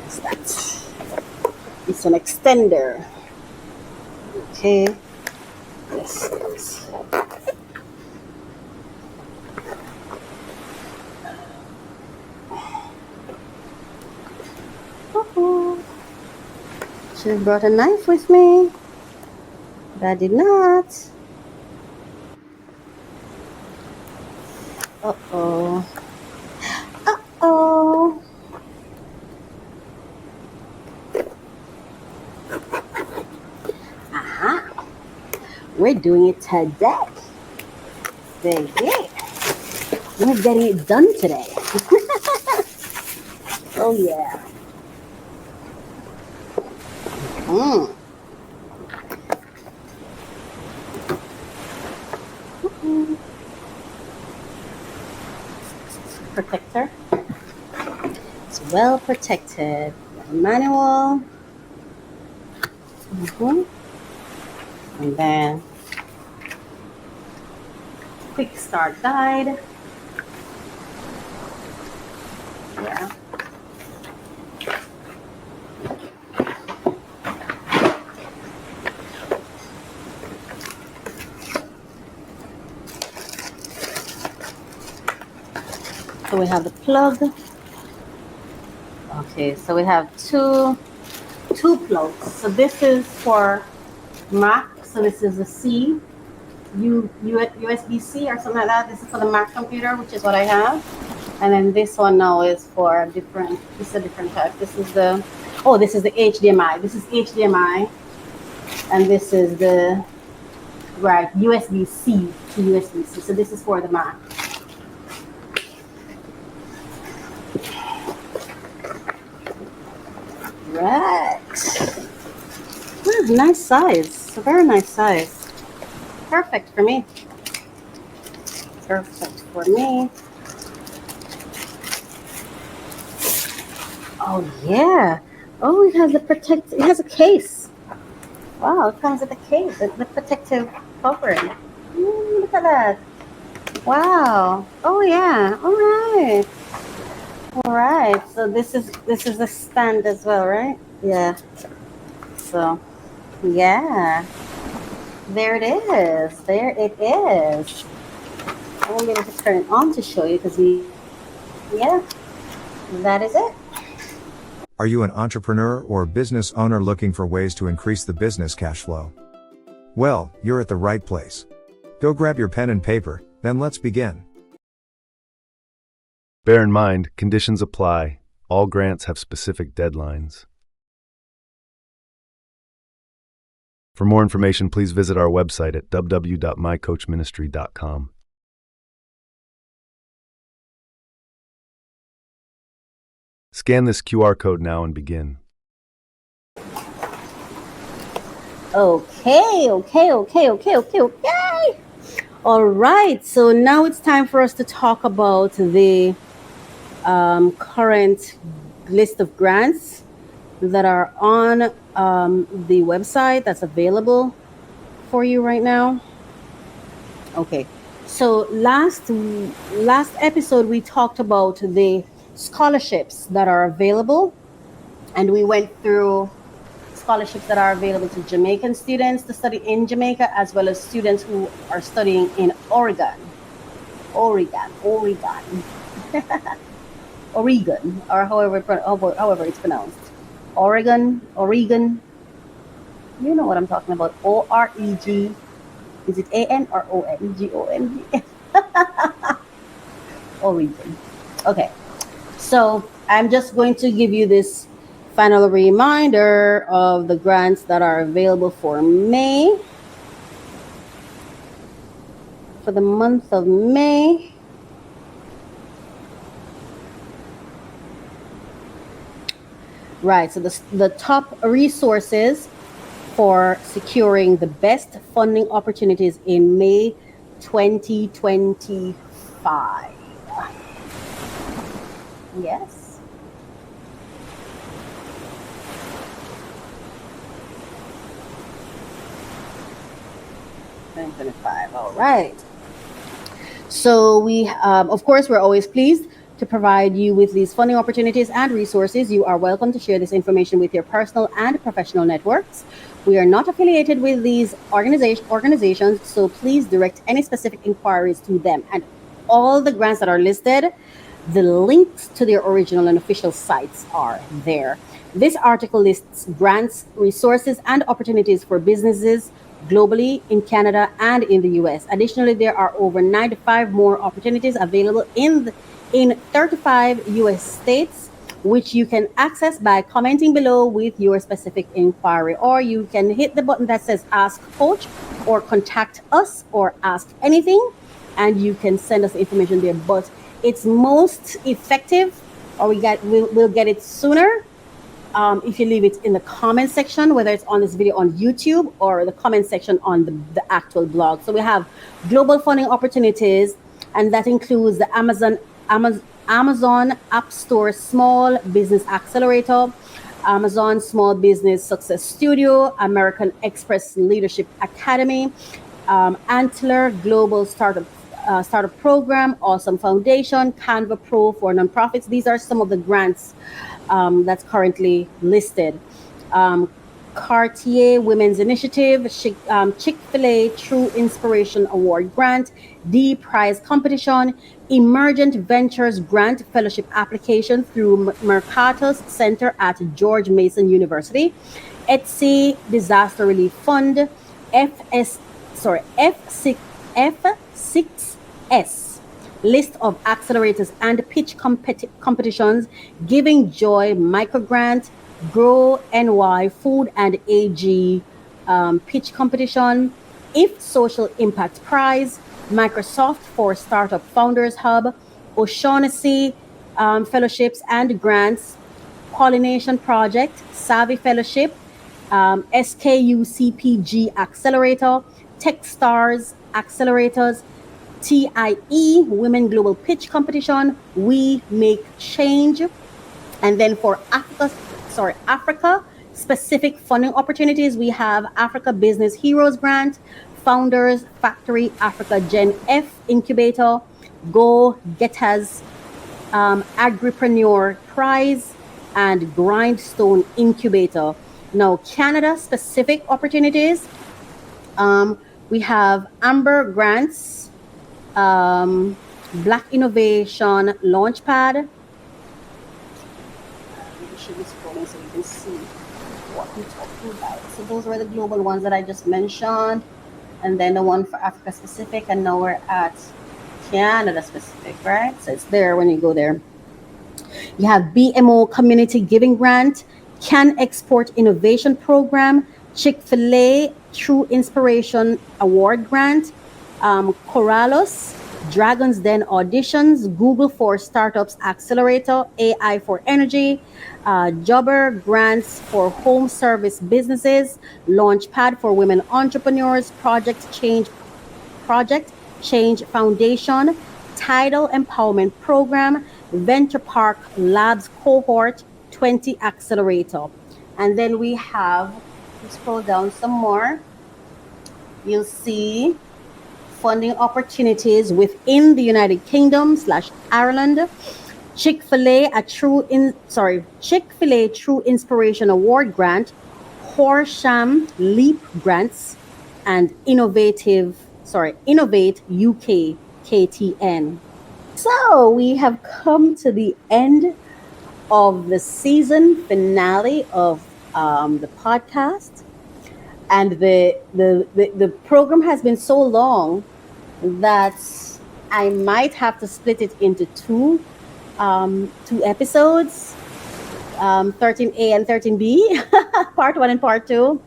is that. It's an extender. Okay. This is. Should have brought a knife with me, but I did not. Uh-oh. Uh-oh. We're doing it today. Baby. We're getting it done today. Oh, yeah. Protector. It's well protected. Manual. And then quick start guide. Yeah. So we have the plug. Okay, so we have two plugs. So this is for Mac. So this is a USB-C or something like that. This is for the Mac computer, which is what I have. And then this one now is for this is a different type. This is the HDMI. This is HDMI. And this is the USB-C to USB-C. So this is for the Mac. Right. Nice size. A very nice size. Perfect for me. Perfect for me. Oh yeah. Oh, it has a case. Wow, it comes with the case, the protective covering. Look at that. Wow. Oh yeah. All right. All right. So this is the stand as well, right? Yeah. So yeah. There it is. There it is. I won't be able to turn it on to show you because yeah, that is it. Are you an entrepreneur or business owner looking for ways to increase the business cash flow? Well, you're at the right place. Go grab your pen and paper, then let's begin. Bear in mind, conditions apply. All grants have specific deadlines. For more information, please visit our website at www.mycoachministry.com. Scan this QR code now and begin. Okay. All right. So now it's time for us to talk about the current list of grants that are on the website that's available for you right now. Okay. So last episode we talked about the scholarships that are available, and we went through scholarships that are available to Jamaican students to study in Jamaica, as well as students who are studying in Oregon, or however it's pronounced. Oregon. You know what I'm talking about. OREG. Is it AN or ONGONG? Oregon. Okay. So I'm just going to give you this final reminder of the grants that are available for May. For the month of May. Right, so the top resources for securing the best funding opportunities in May 2025. Yes. All right. So we, of course, we're always pleased to provide you with these funding opportunities and resources. You are welcome to share this information with your personal and professional networks. We are not affiliated with these organizations, so please direct any specific inquiries to them. And all the grants that are listed, the links to their original and official sites are there. This article lists grants, resources, and opportunities for businesses globally, in Canada, and in the US. Additionally, there are over 95 more opportunities available in 35 US states, which you can access by commenting below with your specific inquiry, or you can hit the button that says Ask Coach or Contact Us or Ask Anything, and you can send us information there. But it's most effective, or we'll get it sooner if you leave it in the comment section, whether it's on this video on YouTube or the comment section on the actual blog. So we have global funding opportunities, and that includes the Amazon App Store Small Business Accelerator, Amazon Small Business Success Studio, American Express Leadership Academy, Antler Global Startup Program, Awesome Foundation, Canva Pro for nonprofits. These are some of the grants that's currently listed. Cartier Women's Initiative, Chick-fil-A True Inspiration Award Grant, D Prize Competition, Emergent Ventures Grant Fellowship Application through Mercatus Center at George Mason University, Etsy Disaster Relief Fund, F6S list of accelerators and pitch competitions, Giving Joy Microgrant, Grow NY Food and AG pitch competition, If Social Impact Prize, Microsoft for Startup Founders Hub, O'Shaughnessy Fellowships and Grants, Pollination Project, Savvy Fellowship, SKU CPG Accelerator, Techstars Accelerators, TIE Women Global Pitch Competition, We Make Change. And then for Africa, specific funding opportunities, we have Africa Business Heroes Grant, Founders Factory Africa Gen F Incubator, Go Getters Agripreneur Prize, and Grindstone Incubator. Now, Canada specific opportunities, we have Amber Grants, Black Innovation Launchpad. You should be scrolling so you can see what we're talking about. So those were the global ones that I just mentioned, and then the one for Africa specific, and now we're at Canada specific, right? So it's there when you go there. You have BMO Community Giving Grant, Can Export Innovation Program, Chick-fil-A True Inspiration Award Grant, Corralus, Dragon's Den Auditions, Google for Startups Accelerator, AI for Energy, Jobber Grants for Home Service Businesses, Launchpad for Women Entrepreneurs, Project Change Foundation, Tidal Empowerment Program, Venture Park Labs Cohort 20 Accelerator. And then we have, scroll down some more, you'll see funding opportunities within the United Kingdom / Ireland, Chick-fil-A True Inspiration Award Grant, Horsham Leap Grants, and Innovate UK KTN. So we have come to the end of the season finale of the podcast, and the program has been so long that I might have to split it into two episodes, 13A and 13B, part 1 and part 2,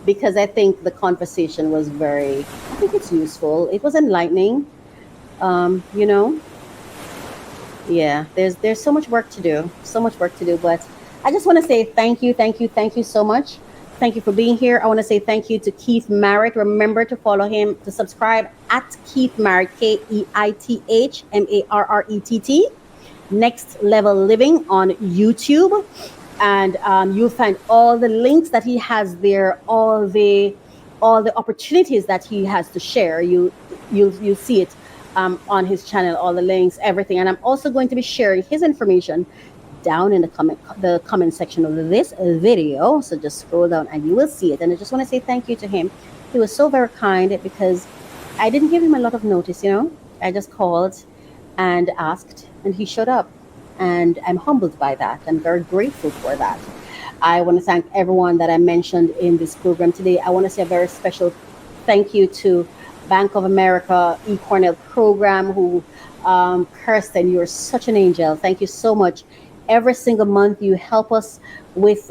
because I think the conversation was I think it's useful. It was enlightening. Yeah, there's so much work to do, but I just want to say thank you so much. Thank you for being here. I want to say thank you to Keith Merritt. Remember to follow him, to subscribe at Keith Merritt, KeithMarrett, Next Level Living on YouTube. And you'll find all the links that he has there, all the opportunities that he has to share. You'll see it on his channel, all the links, everything. And I'm also going to be sharing his information down in the comment section of this video. So just scroll down and you will see it. And I just want to say thank you to him. He was so very kind, because I didn't give him a lot of notice, I just called and asked, and he showed up. And I'm humbled by that. I'm very grateful for that. I want to thank everyone that I mentioned in this program today. I want to say a very special thank you to Bank of America eCornell program, who Kirsten, you're such an angel. Thank you so much. Every single month you help us with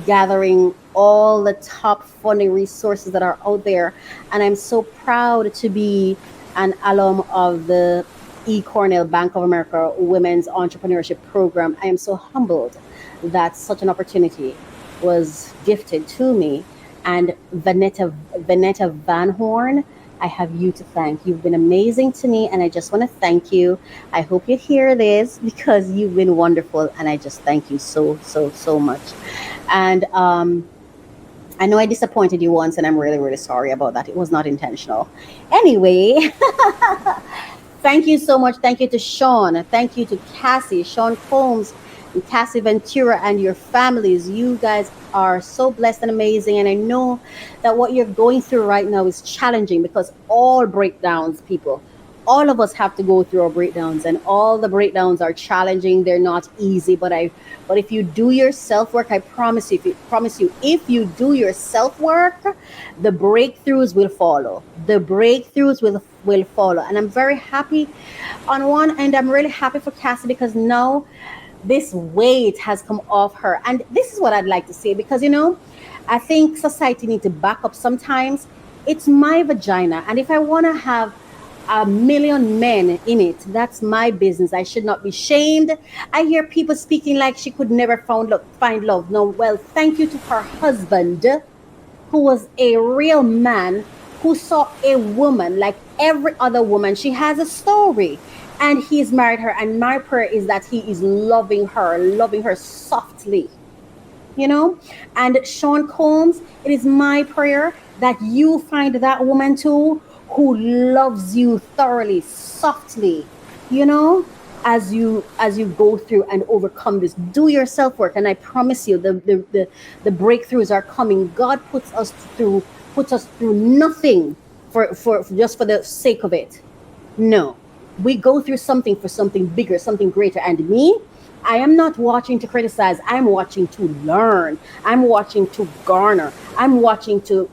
gathering all the top funding resources that are out there. And I'm so proud to be an alum of the eCornell Bank of America Women's Entrepreneurship Program. I am so humbled that such an opportunity was gifted to me. And Vanetta Van Horn, I have you to thank. You've been amazing to me, and I just want to thank you. I hope you hear this, because you've been wonderful, and I just thank you so much. And I know I disappointed you once, and I'm really, really sorry about that. It was not intentional. Anyway, thank you so much. Thank you to Sean. Thank you to Cassie, Sean Combs, and Cassie Ventura, and your families. You guys are so blessed and amazing. And I know that what you're going through right now is challenging, because all breakdowns, people, all of us have to go through our breakdowns, and all the breakdowns are challenging. They're not easy, but if you do your self-work, I promise you, if you do your self-work, the breakthroughs will follow. Will follow. And I'm very happy on one end. I'm really happy for Cassie, because now this weight has come off her. And this is what I'd like to say, because I think society needs to back up sometimes. It's my vagina, and if I want to have a million men in it, that's my business. I should not be shamed. I hear people speaking like she could never find love. No, well, thank you to her husband, who was a real man, who saw a woman like every other woman. She has a story, and he's married her. And my prayer is that he is loving her softly, you know. And Sean Combs, it is my prayer that you find that woman too who loves you thoroughly, softly, you know, as you go through and overcome this. Do your self work, and I promise you, the breakthroughs are coming. God puts us through nothing for just for the sake of it. No, we go through something for something bigger, something greater. And me, I am not watching to criticize. I'm watching to learn. I'm watching to garner. I'm watching to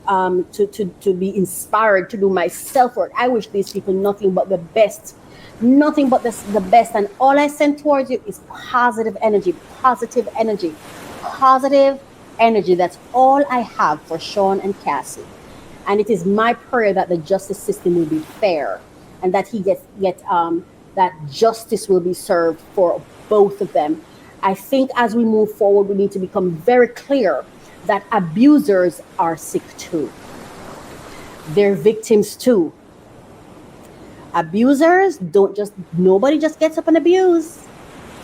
be inspired to do my self work. I wish these people nothing but the best, nothing but the best. And all I send towards you is positive energy, positive energy, positive energy. That's all I have for Sean and Cassie. And it is my prayer that the justice system will be fair, and that he gets that justice will be served for both of them. I think as we move forward, we need to become very clear that abusers are sick too. They're victims too. Abusers don't just, nobody just gets up and abuse,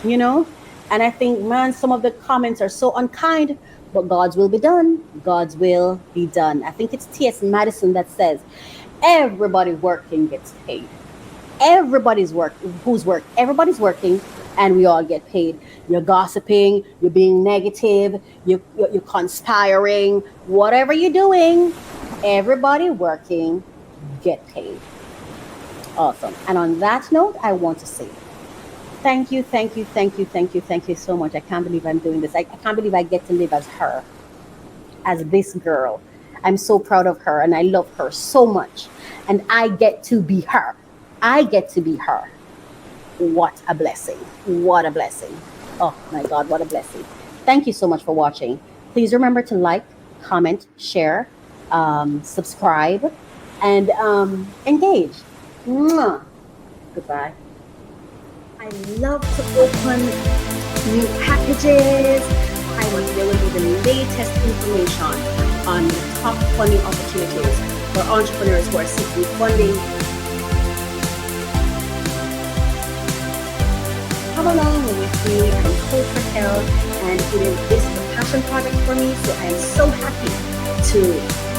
you know? And I think, man, some of the comments are so unkind, but God's will be done. God's will be done. I think it's T.S. Madison that says, everybody working gets paid. Everybody's everybody's working, and we all get paid. You're gossiping, you're being negative, you're conspiring, whatever you're doing, everybody working get paid. Awesome. And on that note, I want to say thank you, thank you, thank you, thank you, thank you so much. I can't believe I'm doing this. I can't believe I get to live as her, as this girl. I'm so proud of her, and I love her so much. And I get to be her. I get to be her. What a blessing. What a blessing. Oh my God, what a blessing. Thank you so much for watching. Please remember to like, comment, share, subscribe, and engage. Mwah. Goodbye. I love to open new packages. I want to be able to do the latest information on the top funding opportunities for entrepreneurs who are seeking funding. Come along with me. I'm Coach Racquel, and it is this a passion project for me, so I am so happy to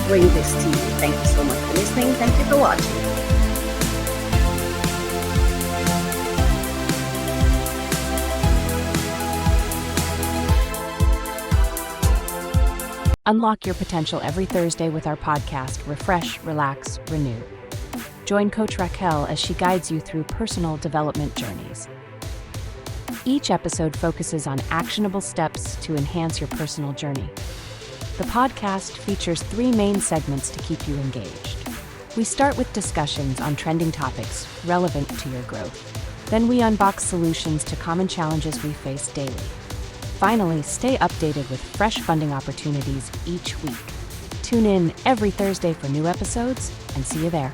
bring this to you. Thank you so much for listening. Thank you for watching. Unlock your potential every Thursday with our podcast, Refresh, Relax, Renew. Join Coach Racquel as she guides you through personal development journeys. Each episode focuses on actionable steps to enhance your personal journey. The podcast features 3 main segments to keep you engaged. We start with discussions on trending topics relevant to your growth. Then we unbox solutions to common challenges we face daily. Finally, stay updated with fresh funding opportunities each week. Tune in every Thursday for new episodes, and see you there.